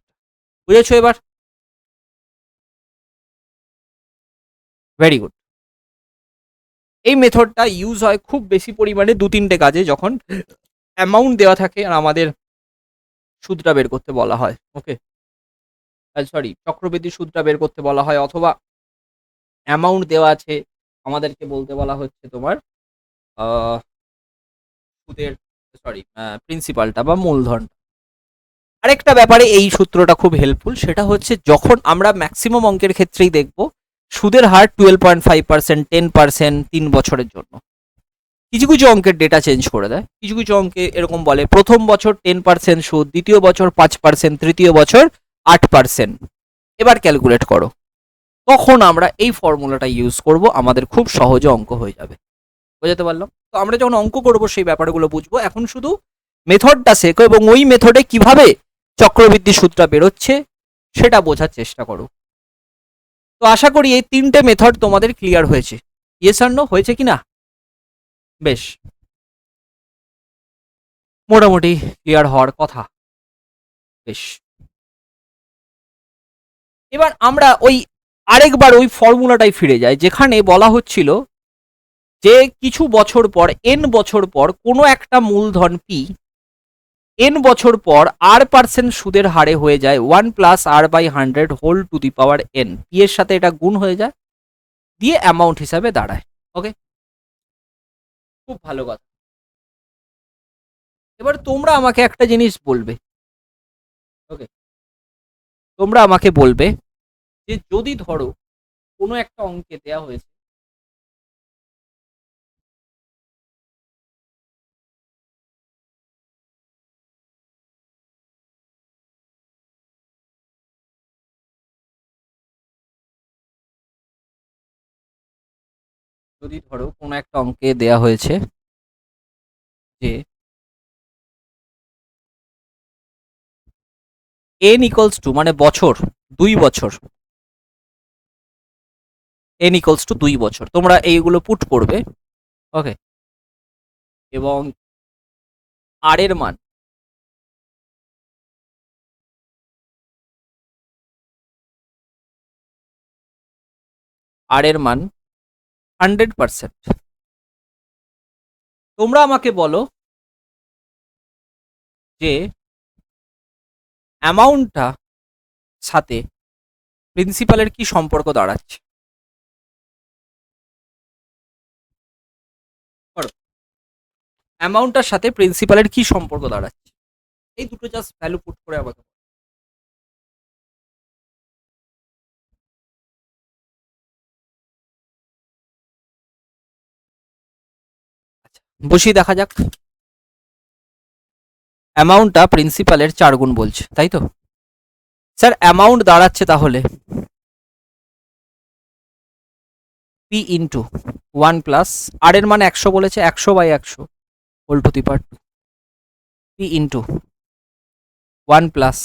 বুঝেছো এবার? Very good. এই মেথডটা ইউজ হয় খুব বেশি পরিমাণে 2-3টে কাজে, যখন অ্যামাউন্ট দেওয়া থাকে আর আমাদের সুদটা বের করতে বলা হয়। ওকে, সরি, চক্রবৃদ্ধি সুদটা বের করতে বলা হয়, অথবা অ্যামাউন্ট দেওয়া আছে, আমাদেরকে বলতে বলা হচ্ছে তোমার সুদের, সরি, প্রিন্সিপালটা বা মূলধন। আরেকটা ব্যাপারে এই সূত্রটা খুব হেল্পফুল, সেটা হচ্ছে যখন আমরা ম্যাক্সিমাম অঙ্কের ক্ষেত্রেই দেখব সুদের হার 12.5%, 10% 3 বছরের জন্য। কিছু কিছু অঙ্কের ডেটা চেঞ্জ করে দেয়, কিছু কিছু অঙ্কে এরকম বলে প্রথম বছর 10% সুদ, দ্বিতীয় বছর 5%, তৃতীয় বছর 8%। এবার ক্যালকুলেট করো, তখন আমরা এই ফর্মুলাটা ইউজ করব, আমাদের খুব সহজে অঙ্ক হয়ে যাবে। বোঝাতে পারলাম তো? আমরা যখন অঙ্ক করব সেই ব্যাপারগুলো বুঝবো, এখন শুধু মেথডটা শেখো এবং ওই মেথডে কিভাবে চক্রবৃদ্ধি সুদটা বেরোচ্ছে সেটা বোঝার চেষ্টা করো। তো আশা করি এই তিনটে মেথড তোমাদের ক্লিয়ার হয়েছে। ইয়েস আর নো হয়েছে কি না? বেশ, মোটামুটি ক্লিয়ার হওয়ার কথা। বেশ, এবার আমরা ওই আরেকবার ওই ফর্মুলাটাই ফিরে যাই, যেখানে বলা হচ্ছিল যে কিছু বছর পর, এন বছর পর, কোনো একটা মূলধন পি এন বছর পর r% সুদের হারে হয়ে যায় 1 plus r/100 whole to the power n, P এর সাথে এটা গুণ হয়ে যায়, দিয়ে অ্যামাউন্ট হিসাবে দাঁড়ায়। ওকে, খুব ভালো কথা। এবার তোমরা আমাকে একটা জিনিস বলবে, ওকে, তোমরা আমাকে বলবে যে যদি ধরো কোনো একটা অঙ্কে দেওয়া হয়েছে যদি ধরো কোনো একটা অঙ্কে দেওয়া হয়েছে যে n ইকুয়ালস টু, মানে বছর, 2 বছর, n ইকুয়ালস টু 2 বছর, তোমরা এইগুলো পুট করবে। ওকে, এবং আর এর মান আর এর মান 100%। তোমরা আমাকে বলো যে অ্যামাউন্টটা সাথে প্রিন্সিপালের কি সম্পর্ক দাঁড়াচ্ছে? অ্যামাউন্টটার সাথে প্রিন্সিপালের কি সম্পর্ক দাঁড়াচ্ছে? এই দুটো জাস্ট ভ্যালু পুট করে আমাকে বলো। আচ্ছা, বসিয়ে দেখা যাক। অ্যামাউন্টটা প্রিন্সিপালের 4 গুণ বলছে, তাই তো? স্যার অ্যামাউন্ট দাঁড়াচ্ছে তাহলে পি ইন্টু 1 প্লাস, আর এর মান 100 বলেছে, 100/100 whole to the power 2, P into 1 plus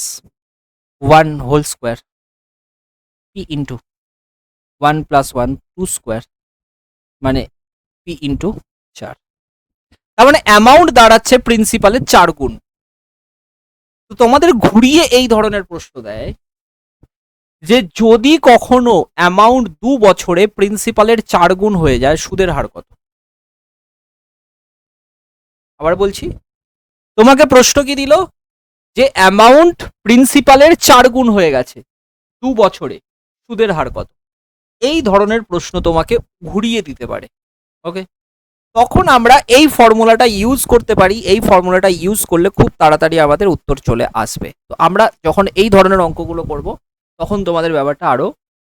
1 whole square, P into 1 plus 1 2 square, মানে পি ইন্টু 4। তার মানে অ্যামাউন্ট দাঁড়াচ্ছে প্রিন্সিপালের 4 গুণ। তো তোমাদের ঘুরিয়ে এই ধরনের প্রশ্ন দেয় যে যদি কখনো অ্যামাউন্ট 2 বছরে প্রিন্সিপালের 4 গুণ হয়ে যায়, সুদের হার কত? আবার বলছি, তোমাকে প্রশ্ন কি দিল, যে অ্যামাউন্ট প্রিন্সিপালের 4 গুণ হয়ে গেছে 2 বছরে, সুদের হার কত? এই ধরনের প্রশ্ন তোমাকে ঘুরিয়ে দিতে পারে। ওকে, তখন আমরা এই ফর্মুলাটা ইউজ করতে পারি। এই ফর্মুলাটা ইউজ করলে খুব তাড়াতাড়ি আমাদের উত্তর চলে আসবে। তো আমরা যখন এই ধরনের অঙ্কগুলো করব, তখন তোমাদের ব্যাপারটা আরো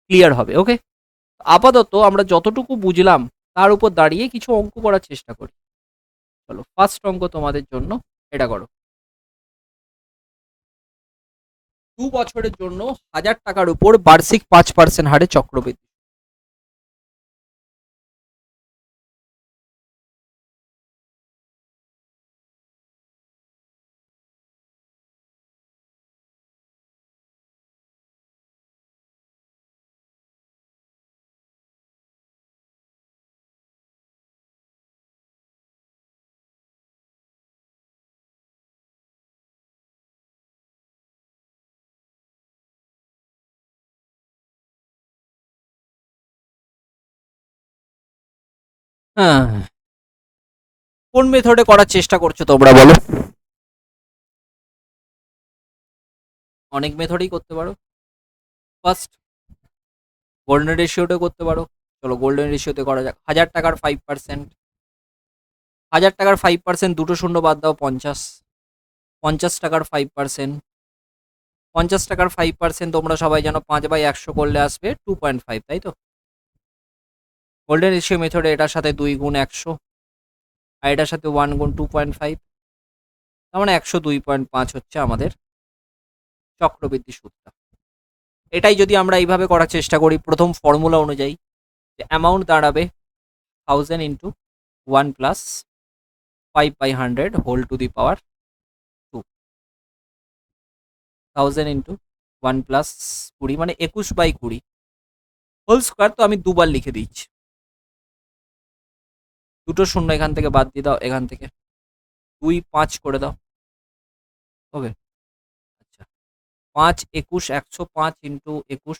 ক্লিয়ার হবে। ওকে, আপাতত আমরা যতটুকু বুঝলাম তার উপর দাঁড়িয়ে কিছু অঙ্ক করার চেষ্টা করি। চলো, ফার্স্ট অঙ্ক তোমাদের জন্য এটা করো। 2 বছরের জন্য 1000 টাকার উপর বার্ষিক 5% হারে চক্রবৃদ্ধি। হ্যাঁ, কোন মেথডে করার চেষ্টা করছো তোমরা বলো? অনেক মেথডেই করতে পারো। ফার্স্ট, গোল্ডেন রেশিওতে করতে পারো। চলো গোল্ডেন রেশিওতে করা যাক। 1000 টাকার 5%, 1000 টাকার 5%, দুটো শূন্য বাদ দাও 50। 50 টাকার 5%, 50 টাকার 5% তোমরা সবাই জানো 5/100 করলে আসবে 2.5, তাই তো? গোল্ডেন রেশিও মেথডে এটার সাথে 2 গুণ 100, আর এটার সাথে 1 গুণ 2.5, তার মানে 102.5 হচ্ছে আমাদের চক্রবৃদ্ধি সুদটা। এটাই যদি আমরা এইভাবে করার চেষ্টা করি প্রথম ফর্মুলা অনুযায়ী, যে অ্যামাউন্ট দাঁড়াবে 1000 into 1 plus 5/100 whole to the power 2, 1000 into 1 plus 20 মানে 21/20 হোল স্কোয়ার। তো আমি দুবার লিখে দিচ্ছি, দুটো শূন্য এখান থেকে বাদ দিয়ে দাও, এখান থেকে 2 5 করে দাও। ওকে, আচ্ছা, 5 21 105 ইন্টু 21,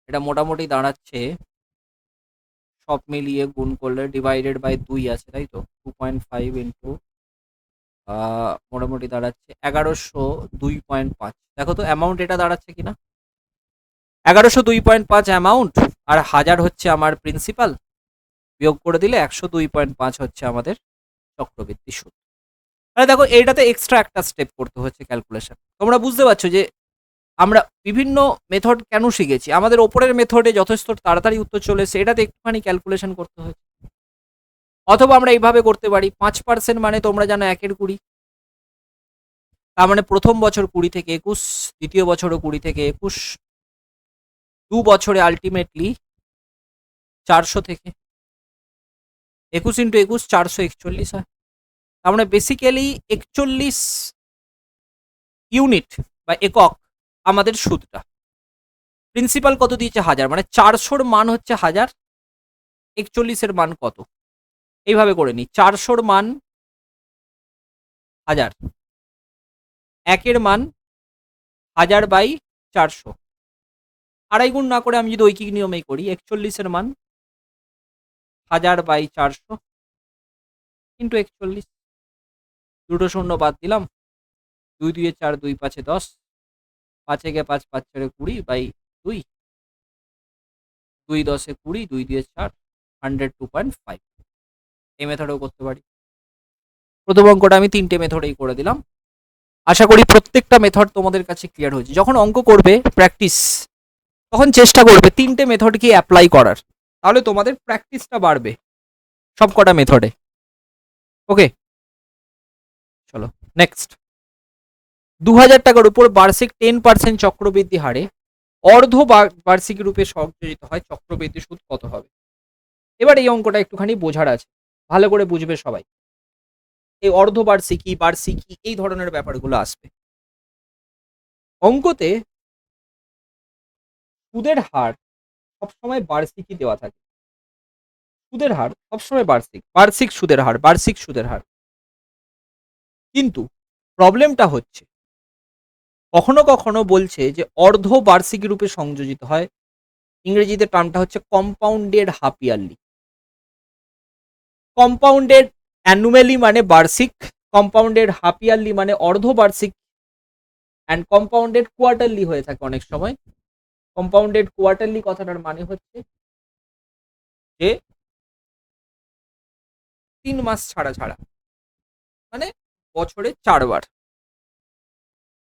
এটা মোটামুটি দাঁড়াচ্ছে সব মিলিয়ে গুণ করলে ডিভাইডেড বাই 2 আছে, তাই তো? 2.5 ইন্টু মোটামুটি দাঁড়াচ্ছে 1102.5। দেখো তো অ্যামাউন্ট এটা দাঁড়াচ্ছে কিনা। 1102.5 অ্যামাউন্ট, আর 1000 হচ্ছে আমার প্রিন্সিপাল, বিয়োগ করে দিলে 102.5 হচ্ছে আমাদের চক্রবৃদ্ধি সুদ। তাহলে দেখো এইটাতে এক্সট্রা একটা স্টেপ করতে হচ্ছে ক্যালকুলেশন। তোমরা বুঝতে পারছো যে আমরা বিভিন্ন মেথড কেন শিখেছি। আমাদের ওপরের মেথডে যথেষ্ট তাড়াতাড়ি উত্তর চলে এসেছে, এটাতে একটুখানি ক্যালকুলেশন করতে হয়েছে। অথবা আমরা এইভাবে করতে পারি, 5% মানে তোমরা জানো 1/20, তার মানে প্রথম বছর 20 থেকে 21, দ্বিতীয় বছরও 20 থেকে 21, 2 বছরে আলটিমেটলি 400 থেকে 21 ইন্টু 21 441 হয়। তার মানে বেসিক্যালি 41 ইউনিট বা একক আমাদের সুদটা। প্রিন্সিপাল কত দিয়েছে? 1000, মানে 400-র মান হচ্ছে 1000, 41-এর মান কত? এইভাবে করে নি, 400-র মান 1000, একের মান 1000/400, আড়াই গুণ না করে আমি যদি ঐকিক নিয়মেই করি, 41-এর মান 1000/400 ইন্টু 41, দুটো শূন্য বাদ দিলাম, 2 2 4, 2 5 10, 5 গে 5, 5 4 20 বাই 2, 2 10 20, 2 2 4, 102.5। এই মেথডেও করতে পারি। প্রথম অঙ্কটা আমি 3টে মেথডেই করে দিলাম। আশা করি প্রত্যেকটা মেথড তোমাদের কাছে ক্লিয়ার হয়েছে। যখন অঙ্ক করবে প্র্যাকটিস, তখন চেষ্টা করবে 3টে মেথডকে অ্যাপ্লাই করার, তাহলে তোমাদের প্র্যাকটিসটা বাড়বে সব কটা মেথডে। ওকে, চলো নেক্সট। 2000 টাকার উপর বার্ষিক 10% চক্রবৃদ্ধি হারে অর্ধ বার্ষিক রূপে সংযোজিত হয় চক্রবৃদ্ধি সুদ কত হবে? এবার এই অঙ্কটা একটুখানি বোঝার আছে, ভালো করে বুঝবে সবাই। এই অর্ধবার্ষিকী, বার্ষিকী, এই ধরনের ব্যাপারগুলো আসবে অঙ্কতে। সুদের হার সবসময় বার্ষিকই দেওয়া থাকে, সুদের হার সবসময় বার্ষিক, বার্ষিক সুদের হার, বার্ষিক সুদের হার। কিন্তু প্রবলেমটা হচ্ছে কখনো কখনো বলছে যে অর্ধ বার্ষিকী রূপে সংযোজিত হয়, ইংরেজিতে টার্মটা হচ্ছে compounded half yearly. Compounded annually মানে বার্ষিক, কম্পাউন্ডেড হাফ ইয়ারলি মানে অর্ধবার্ষিক, অ্যান্ড কম্পাউন্ডেড কোয়ার্টারলি হয়ে থাকে অনেক সময়। কম্পাউন্ডেড কোয়ার্টারলি কথাটার মানে হচ্ছে যে 3 মাস ছাড়া ছাড়া, মানে বছরে 4 বার।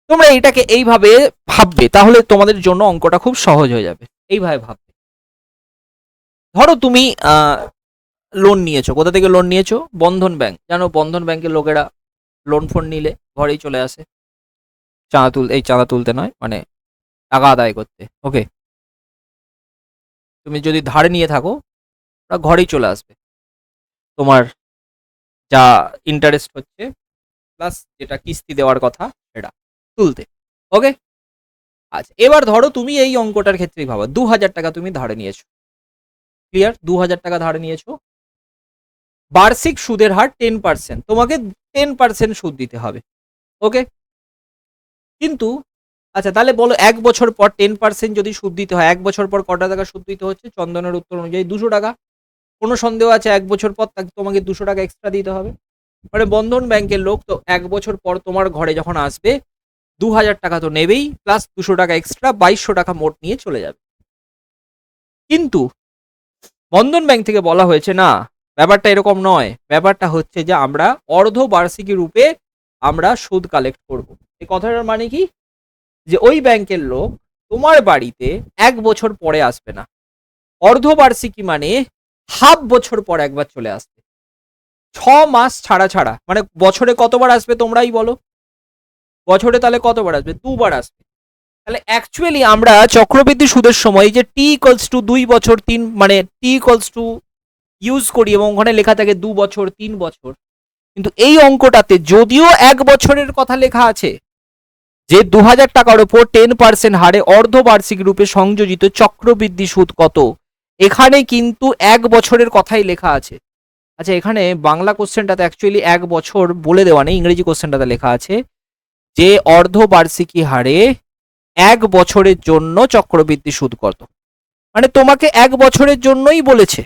তোমরা এটাকে এইভাবে ভাববে, তাহলে তোমাদের জন্য অঙ্কটা খুব সহজ হয়ে যাবে। এইভাবে ভাববে, ধরো তুমি লোন নিয়েছো। কোথা থেকে লোন নিয়েছো? বন্ধন ব্যাংক। জানো বন্ধন ব্যাংকের লোকেরা লোন ফোন নিলে ঘরেই চলে আসে চাঁদা তুলতে নয়, মানে টাকা আদায় করতে। ওকে, তুমি যদি ধারে নিয়ে থাকো ওরা ঘরেই চলে আসবে, তোমার যা ইন্টারেস্ট হচ্ছে প্লাস যেটা কিস্তি দেওয়ার কথা সেটা তুলতে। ওকে, আচ্ছা এবার ধরো তুমি এই অঙ্কটার ক্ষেত্রেই ভাবো, 2000 টাকা তুমি ধারে নিয়েছো। ক্লিয়ার? 2000 টাকা ধারে নিয়েছো, বার্ষিক সুদের হার 10%, তোমাকে 10% সুদ দিতে হবে। ওকে, কিন্তু আচ্ছা তাহলে বলো 1 বছর পর 10% যদি সুদ দিতে হয়, 1 বছর পর কটা টাকা সুদ দিতে হচ্ছে? চন্দনের উত্তর অনুযায়ী 200 টাকা। কোনো সন্দেহ আছে 1 বছর পর তোমাকে 200 টাকা এক্সট্রা দিতে হবে? মানে বন্ধন ব্যাংকের লোক তো 1 বছর পর তোমার ঘরে যখন আসবে 2000 টাকা তো নেবেই, প্লাস 200 টাকা এক্সট্রা, 2200 টাকা মোট নিয়ে চলে যাবে। কিন্তু বন্ধন ব্যাংক থেকে বলা হয়েছে না, ব্যাপারটা এরকম নয়। ব্যাপারটা হচ্ছে যে আমরা অর্ধবার্ষিকী রূপে আমরা সুদ কালেক্ট করব। এই কথাটার মানে কি? যে ওই ব্যাংকের লোক তোমার বাড়িতে 1 বছর পরে আসবে না। অর্ধবার্ষিকী মানে হাফ বছর পর একবার চলে আসবে, 6 মাস ছাড়া ছাড়া। মানে বছরে কতবার আসবে তোমরাই বলো? বছরে তাহলে কতবার আসবে? 2 বার আসবে। তাহলে অ্যাকচুয়ালি আমরা চক্রবৃদ্ধি সুদের সময় যে টি ইকুয়ালস টু 2 বছর 3, মানে টি ইকুয়ালস টু ইউজ করি এবং ওখানে লেখা থাকে 2 বছর 3 বছর, কিন্তু এই অঙ্কটাতে যদিও 1 বছরের কথা লেখা আছে, যে 2000 টাকার উপর 10% হারে অর্ধবার্ষিক রূপে সংযোজিত চক্রবৃদ্ধি সুদ কত, এখানে কিন্তু 1 বছরের কথাই লেখা আছে। আচ্ছা এখানে বাংলা কোশ্চেনটাতে অ্যাকচুয়ালি 1 বছর বলে দেওয়া নেই, ইংরেজি কোশ্চেনটাতে লেখা আছে যে অর্ধবার্ষিকী হারে 1 বছরের জন্য চক্রবৃদ্ধি সুদ কত। মানে তোমাকে 1 বছরের জন্যই বলেছে।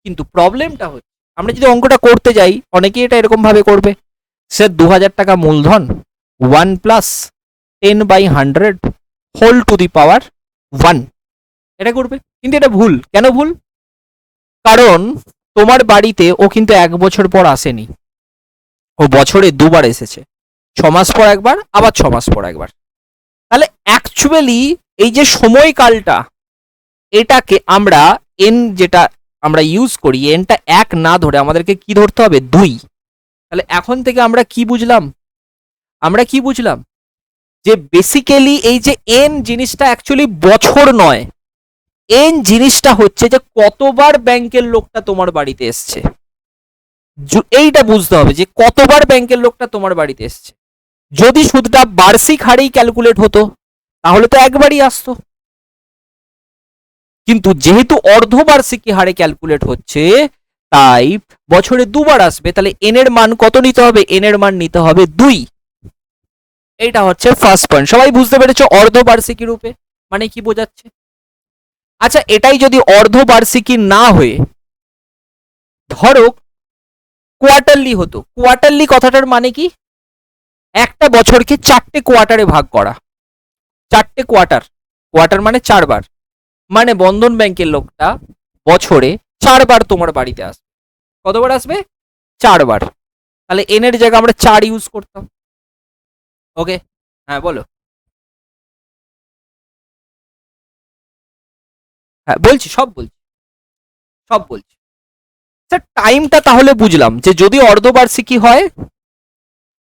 কিন্তু প্রবলেমটা হচ্ছে আমরা যদি অঙ্কটা করতে যাই, অনেকেই এটা এরকম ভাবে করবে, স্যার 2000 টাকা মূলধন 1+10/100 হোল টু দি পাওয়ার 1, এটা করবে। কিন্তু এটা ভুল। কেন ভুল? কারণ তোমার বাড়িতে ও কিন্তু 1 বছর পর আসেনি, ও বছরে 2 বার এসেছে, 6 মাস পর একবার, আবার 6 মাস পর একবার। তাহলে অ্যাকচুয়ালি এই যে সময়কালটা, এটাকে আমরা এন যেটা আমরা ইউজ করি, এনটা 1 না ধরে আমাদেরকে কি ধরতে হবে? 2। তাহলে এখন থেকে আমরা কি বুঝলাম? আমরা কি বুঝলাম? যে বেসিক্যালি এই যে এন জিনিসটা অ্যাকচুয়ালি বছর নয়, এন জিনিসটা হচ্ছে যে কতবার ব্যাংকের লোকটা তোমার বাড়িতে এসছে। এইটা বুঝতে হবে যে কতবার ব্যাংকের লোকটা তোমার বাড়িতে এসছে। যদি সুদটা বার্ষিক হারেই ক্যালকুলেট হতো তাহলে তো একবারই আসতো, কিন্তু যেহেতু অর্ধবার্ষিকী হারে ক্যালকুলেট হচ্ছে তাই বছরে 2 বার আসবে। তাহলে এন এর মান কত নিতে হবে? এন এর মান নিতে হবে 2। এইটা হচ্ছে ফার্স্ট পয়েন্ট। সবাই বুঝতে পেরেছো অর্ধবার্ষিকী রূপে মানে কি বোঝাচ্ছে? আচ্ছা এটাই যদি অর্ধবার্ষিকী না হয়ে ধরো কোয়ার্টারলি হতো, কোয়ার্টারলি কথাটার মানে কি? একটা বছরকে 4টে কোয়ার্টারে ভাগ করা। 4টে কোয়ার্টার, কোয়ার্টার মানে 4 বার, মানে বন্ধন ব্যাংকের লোকটা বছরে 4 বার তোমার বাড়িতে আসবে। কতবার আসবে? 4 বার। তাহলে এন এর জায়গায় আমরা 4 ইউজ করতাম। ওকে, হ্যাঁ বলো। হ্যাঁ বলছি, সব বলছি, সব বলছি। স্যার টাইমটা তাহলে বুঝলাম যে যদি অর্ধবার্ষিকী হয়,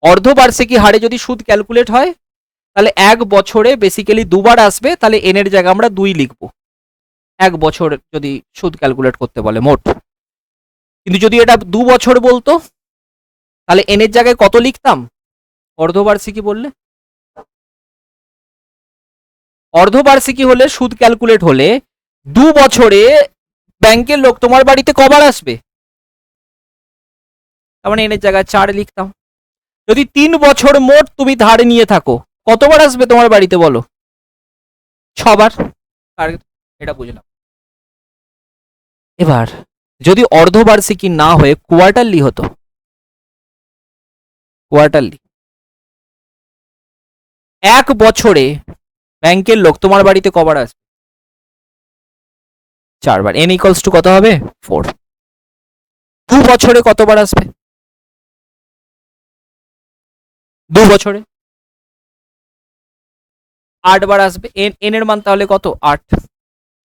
অর্ধবার্ষিকী হারে যদি সুদ ক্যালকুলেট হয়, তাহলে 1 বছরে বেসিক্যালি 2 বার আসবে। তাহলে এন এর জায়গায় আমরা 2 লিখবো 1 বছর যদি সুদ ক্যালকুলেট করতে বলে মোট। কিন্তু যদি এটা 2 বছর বলতো তাহলে এন এর জায়গায় কত লিখতাম? অর্ধবার্ষিকী বললে, অর্ধবার্ষিকী হলে সুদ ক্যালকুলেট হলে 2 বছরে ব্যাংকের লোক তোমার বাড়িতে কবার আসবে? তার মানে এন এর জায়গায় 4 লিখতাম। যদি 3 বছর মোট তুমি ধারে নিয়ে থাকো, কতবার আসবে তোমার বাড়িতে বলো? 6 বার। এটা বুঝলাম। এবার যদি অর্ধবার্ষিকী না হয়ে কোয়ার্টারলি হতো, কোয়ার্টারলি। এক বছরে ব্যাংকের লোক তোমার বাড়িতে কবার আসবে? 4 বার। n ইকুয়ালস টু কত হবে? 4। 2 বছরে কতবার আসবে? 2 বছরে 8 বার আসবে। n এর মান তাহলে কত? 8।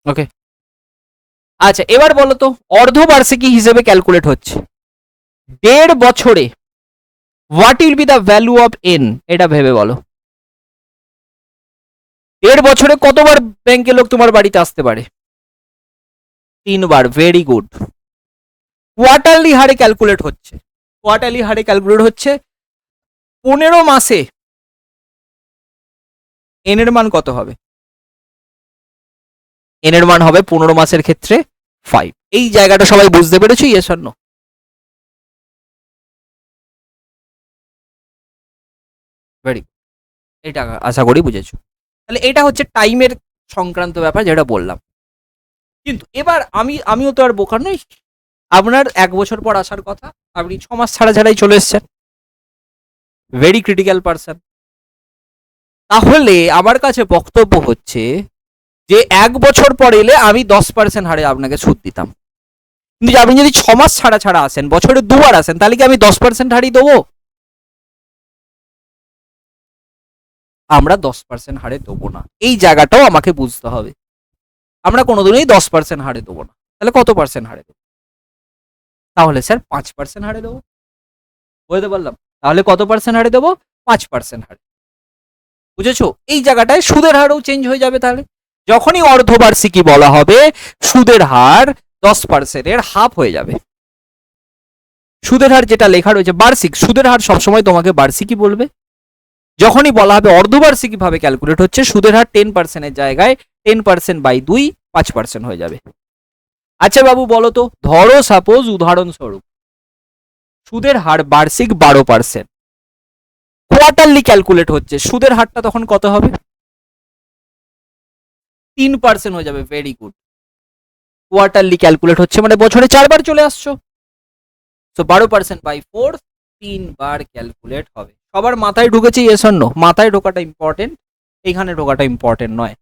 ওকে, আচ্ছা এবার বলো তো অর্ধবার্ষিকী হিসেবে ক্যালকুলেট হচ্ছে 1.5 বছরে what will be the value of n, এটা ভেবে বলো। 1.5 বছরে কতবার ব্যাংকের লোক তোমার বাড়িতে আসতে পারে? 3 বার। Very good. কোয়ার্টারলি হারে ক্যালকুলেট হচ্ছে, কোয়ার্টারলি হারে ক্যালকুলেট হচ্ছে 15 মাসে n এর মান কত হবে? n এর মান হবে 15 মাসের ক্ষেত্রে 5। এই জায়গাটা সবাই বুঝতে পেরেছো? Yes or no? Very good, এটা আশা করি বুঝেছো। তাহলে এটা হচ্ছে টাইমের সংক্রান্ত ব্যাপার যেটা বললাম। কিন্তু এবার আমিও তো আর বোকা নই, আপনার 1 বছর পর আসার কথা, আপনি 6 মাস ছাড়া ছাড়াই চলে এসছেন, ভেরি ক্রিটিক্যাল পারসন। তাহলে আমার কাছে বক্তব্য হচ্ছে যে 1 বছর পর এলে আমি 10% হারে আপনাকে সুদ দিতাম, কিন্তু আপনি যদি 6 মাস ছাড়া ছাড়া আসেন, বছরে 2 বার আসেন, তাহলে কি আমি 10% হারই দেবো? আমরা 10% হারে দেবো না, এই জায়গাটাও আমাকে বুঝতে হবে। আমরা কোনোদিনই 10% হারে দেবো না। তাহলে কত পার্সেন্ট হারে দেবো? তাহলে স্যার 5% হারে দেবো। বুঝতে পারলাম। তাহলে কত পার্সেন্ট হারে দেবো? 5% হারে। বুঝেছো? এই জায়গাটায় সুদের হারও চেঞ্জ হয়ে যাবে। তাহলে যখনই অর্ধবার্ষিকী বলা হবে, সুদের হার 10%-এর হাফ হয়ে যাবে। সুদের হার যেটা লেখা রয়েছে বার্ষিক, সুদের হার সবসময় তোমাকে বার্ষিকই বলবে। যখনই বলা হবে অর্ধবার্ষিকী ভাবে ক্যালকুলেট হচ্ছে, সুদের হার 10%-এর জায়গায় 10%/2 5% হয়ে যাবে। আচ্ছা বাবু বলো তো, ধরো সাপোজ উদাহরণস্বরূপ সুদের হার বার্ষিক 12%, কোয়ার্টারলি ক্যালকুলেট হচ্ছে, সুদের হারটা তখন কত হবে? 3% হয়ে যাবে। Very good. কোয়ার্টারলি ক্যালকুলেট হচ্ছে মানে বছরে 4 বার চলে আসছো, তো 12%/4, 3 বার ক্যালকুলেট হবে। সবার মাথায় ঢুকেছে? Yes or no? মাথায় ঢোকাটা ইম্পর্টেন্ট, এইখানে ঢোকাটা ইম্পর্টেন্ট নয়।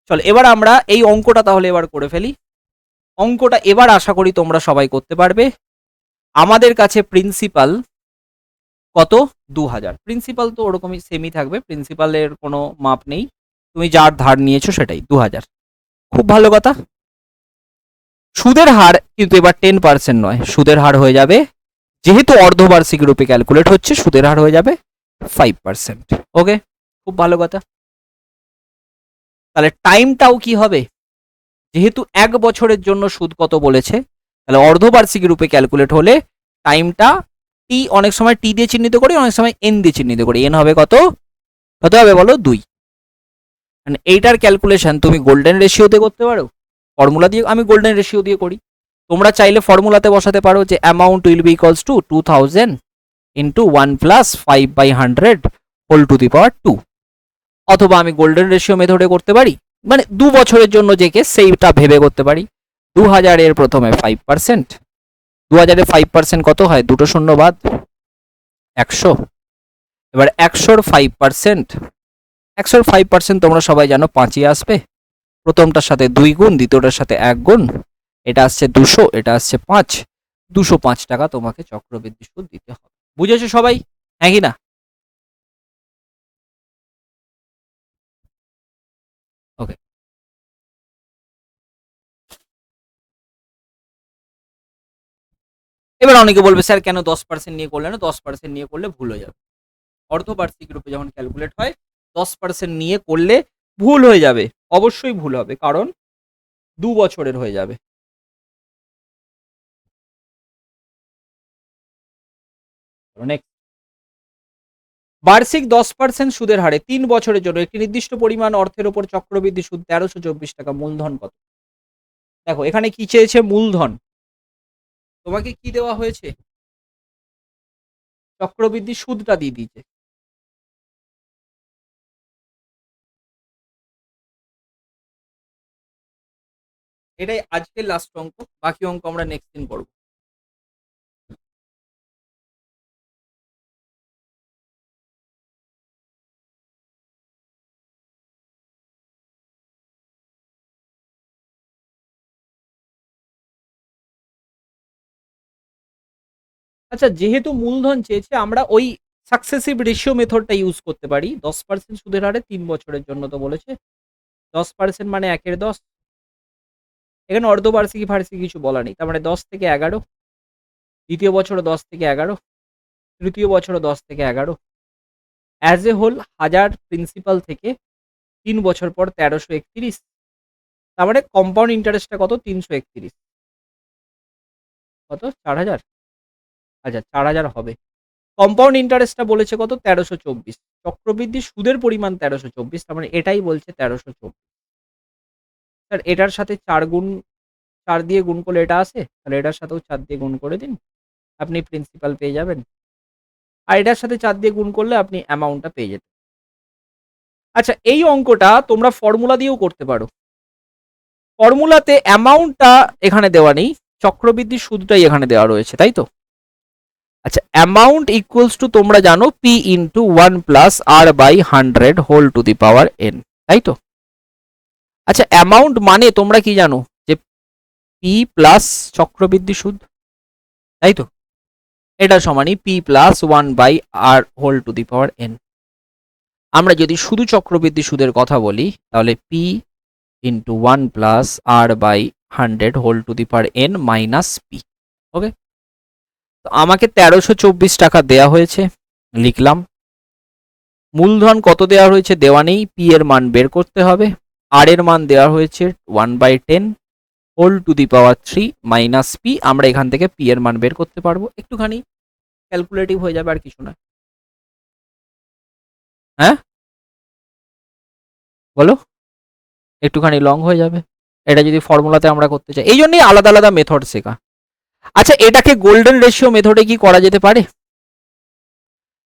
চল এবার আমরা এই অঙ্কটা তাহলে এবার করে ফেলি। অঙ্কটা এবার আশা করি তোমরা সবাই করতে পারবে। আমাদের কাছে প্রিন্সিপাল কত? 2000। প্রিন্সিপাল তো ওরকমই সেমই থাকবে, প্রিন্সিপালের কোনো মাপ নেই, তুমি যার ধার নিয়েছো সেটাই 2000। খুব ভালো কথা। সুদের হার কিন্তু এবার 10% নয়, সুদের হার হয়ে যাবে, যেহেতু অর্ধবার্ষিক রূপে ক্যালকুলেট হচ্ছে, সুদের হার হয়ে যাবে 5%। ওকে, খুব ভালো কথা। তাহলে টাইমটাও কি হবে? যেহেতু 1 বছরের জন্য সুদ কত বলেছে, তাহলে অর্ধবার্ষিক রূপে ক্যালকুলেট হলে টাইমটা টি, অনেক সময় টি দিয়ে চিহ্নিত করি, অনেক সময় এন দিয়ে চিহ্নিত করি। এন হবে কত? কত হবে বলো? 2। মানে এইটার ক্যালকুলেশন তুমি গোল্ডেন রেশিওতে করতে পারো, ফর্মুলা দিয়ে, আমি গোল্ডেন রেশিও দিয়ে করি। তোমরা চাইলে ফর্মুলাতে বসাতে পারো যে amount will be equals to 2000 into 1 plus 5/100 whole to the power 2। অথবা আমি গোল্ডেন রেশিও মেথডে করতে পারি, মানে 2 বছরের জন্য যে কেস সেইটা ভেবে করতে পারি। 2000-এর প্রথমে 5%, 2000-এর 5% কত হয়? দুটো শূন্য বাদ, 100। এবার 100-র 5%, 100-র 5% তোমরা সবাই জানো 5ই আসবে। প্রথমটার সাথে 2 গুণ, দ্বিতীয়টার সাথে 1 গুণ, এটা আসছে 200, এটা আসছে 5। 205 টাকা তোমাকে চক্রবৃদ্ধি সুদ দিতে হবে। বুঝেছো সবাই? হ্যাঁ কি না? ওকে, এবার অনেকে বলবে স্যার কেন 10% নিয়ে করলে না? 10% নিয়ে করলে ভুল হয়ে যাবে। অর্ধবার্ষিক রূপে যখন ক্যালকুলেট হয় 10% নিয়ে করলে ভুল হয়ে যাবে, অবশ্যই ভুল হবে, কারণ 2 বছরের হয়ে যাবে। নেক্সট, বার্ষিক 10% সুদের হারে 3 বছরের জন্য একটি নির্দিষ্ট পরিমাণ অর্থের উপর চক্রবৃদ্ধি সুদ 1324 টাকা। মূলধন কত? দেখো এখানে কি চেয়েছে? মূলধন। তোমাকে কি দেওয়া হয়েছে? চক্রবৃদ্ধি সুদটা দিয়ে দিয়েছে। এটাই আজকের লাস্ট অঙ্ক, বাকি অঙ্ক আমরা নেক্সট দিন করবো। আচ্ছা, যেহেতু মূলধন চেয়েছে আমরা ওই সাকসেসিভ রেশিও মেথডটা ইউজ করতে পারি। 10% সুদের হারে 3 বছরের জন্য তো বলেছে। 10% মানে 1/10। এখানে অর্ধবার্ষিকী ফার্ষিকী কিছু বলা নেই। তার মানে 10 থেকে 11, দ্বিতীয় বছরও 10 থেকে 11, তৃতীয় বছরও 10 থেকে 11। অ্যাজ এ হোল 1000 প্রিন্সিপাল থেকে 3 বছর পর 1331। তার মানে কম্পাউন্ড ইন্টারেস্টটা কত? 331। কত? 4000? আচ্ছা, 4000 হবে। কম্পাউন্ড ইন্টারেস্টটা বলেছে কত? 1324। চক্রবৃদ্ধি সুদের পরিমাণ 1324, তার মানে এটাই বলছে 1324। স্যার এটার সাথে 4 দিয়ে গুণ করলে এটা আসে, তাহলে এটার সাথেও 4 দিয়ে গুণ করে দিন, আপনি প্রিন্সিপাল পেয়ে যাবেন। আর এটার সাথে 4 দিয়ে গুণ করলে আপনি অ্যামাউন্টটা পেয়ে যেতেন। আচ্ছা, এই অঙ্কটা তোমরা ফর্মুলা দিয়েও করতে পারো। ফর্মুলাতে অ্যামাউন্টটা এখানে দেওয়া নেই, চক্রবৃদ্ধি সুদটাই এখানে দেওয়া রয়েছে, তাই তো? আচ্ছা, অ্যামাউন্ট ইকুয়ালস টু তোমরা জানো P into 1 plus R by 100 whole to the power N, তাই তো? আচ্ছা, অ্যামাউন্ট মানে তোমরা কি জানো? যে পি প্লাস চক্রবৃদ্ধি সুদ, তাই তো? এটা সমানই P plus 1 by R whole to the power N. আমরা যদি শুধু চক্রবৃদ্ধি সুদের কথা বলি তাহলে P into 1 plus R by 100 whole to the power N minus P. Okay, তো আমাকে 1324 টাকা দেয়া হয়েছে, লিখলাম। মূলধন কত দেওয়া হয়েছে দেওয়া নেই, পি এর মান বের করতে হবে। আর এর মান দেওয়া হয়েছে 1/10 whole to the power 3 minus P. আমরা এখান থেকে পি এর মান বের করতে পারবো, একটুখানি ক্যালকুলেটিভ হয়ে যাবে, আর কিছু না। হ্যাঁ বলো, একটুখানি লং হয়ে যাবে এটা যদি ফর্মুলাতে আমরা করতে চাই, এই জন্যই আলাদা আলাদা মেথড শেখা। আচ্ছা, এটাকে গোল্ডেন রেশিও মেথডে কি করা যেতে পারে?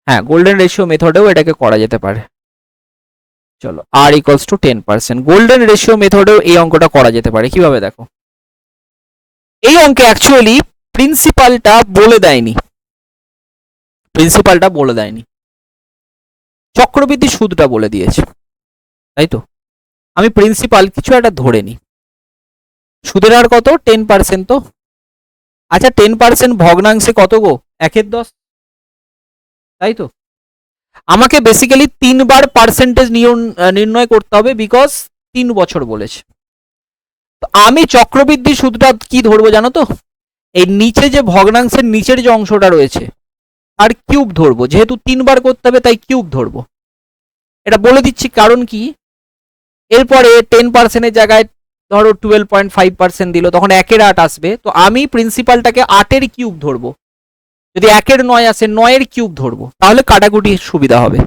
হ্যাঁ, গোল্ডেন রেশিও মেথডেও এটাকে করা যেতে পারে। চলো, আর ইকুয়ালস টু 10%, গোল্ডেন রেশিও মেথডেও এই অঙ্কটা করা যেতে পারে। কিভাবে দেখো, এই অঙ্কে অ্যাকচুয়ালি প্রিন্সিপালটা বলে দেয়নি, প্রিন্সিপালটা বলে দেয়নি, চক্রবৃদ্ধি সুদটা বলে দিয়েছে, তাই তো? আমি প্রিন্সিপাল কিছু একটা ধরে নিই, সুদের হার কত? 10% তো। আচ্ছা, 10% ভগ্নাংশে কত গো? 1/10, তাই তো? আমাকে বেসিক্যালি 3 বার পার্সেন্টেজ নির্ণয় করতে হবে, বিকজ 3 বছর বলেছে। তো আমি চক্রবৃদ্ধি সুদটা কি ধরবো জানো তো? এই নিচে যে ভগ্নাংশের নিচের যে অংশটা রয়েছে আর কিউব ধরবো, যেহেতু 3 বার করতে হবে তাই কিউব ধরবো। এটা বলে দিচ্ছি কারণ কি, এরপরে 10%-এর জায়গায় ধরো 12.5% দিল, তখন 1/8 আসবে, তো আমি প্রিন্সিপালটাকে 8-এর কিউব ধরবো। যদি 1-এর 9 আসে 9-এর কিউব ধরবো, তাহলে কাটাকুটি সুবিধা হবে।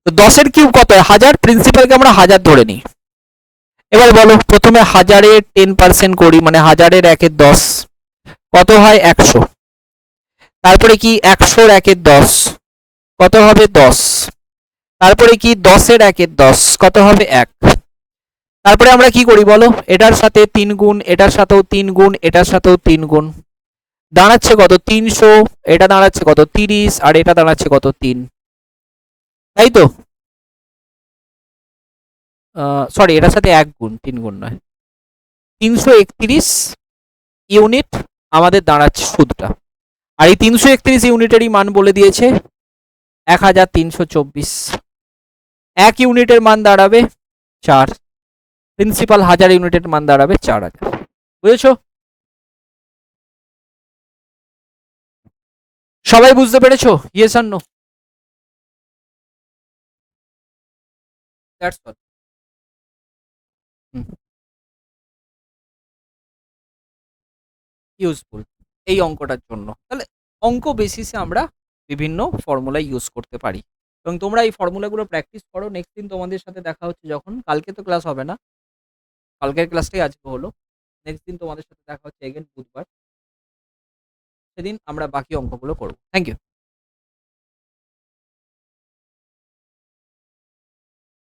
তো 10-এর কিউব কত হয়? 1000, প্রিন্সিপালকে আমরা 1000 ধরে নিই। এবার বলো, প্রথমে 1000-এর 10% করি, মানে 1000-এর 1/10 কত হয়? 100। তারপরে কি 100-র 1/10 কত হবে? 10। তারপরে কি 10-এর 1/10 কত হবে? 1। তারপরে আমরা কি করি বলো, এটার সাথে 3 গুণ, এটার সাথেও 3 গুণ, এটার সাথেও 3 গুণ, দাঁড়াচ্ছে কত? 300। এটা দাঁড়াচ্ছে কত? 30। আর এটা দাঁড়াচ্ছে কত? 3, তাই তো? সরি, এটার সাথে 1 গুণ, 3 গুণ নয়, 331 ইউনিট আমাদের দাঁড়াচ্ছে সুদটা। আর এই 331 ইউনিটেরই মান বলে দিয়েছে 1324। 1 ইউনিটের মান দাঁড়াবে 4, প্রিন্সিপাল 1000 ইউনিটের মান দাঁড়াবে 4000। বুঝেছো? সবাই বুঝতে পেরেছো? ইয়েস আর নো? That's all. ইউজফুল এই অঙ্কটার জন্য। তাহলে অঙ্ক বেসিসে আমরা বিভিন্ন ফর্মুলা ইউজ করতে পারি, এবং তোমরা এই ফর্মুলাগুলো প্র্যাকটিস করো। নেক্সট দিন তোমাদের সাথে দেখা হচ্ছে যখন, কালকে তো ক্লাস হবে না, কালকের ক্লাসটাই আজকে হলো। নেক্সট দিন তোমাদের সাথে দেখা হচ্ছে এগেন বুধবার, সেদিন আমরা বাকি অঙ্কগুলো করবো। Thank you.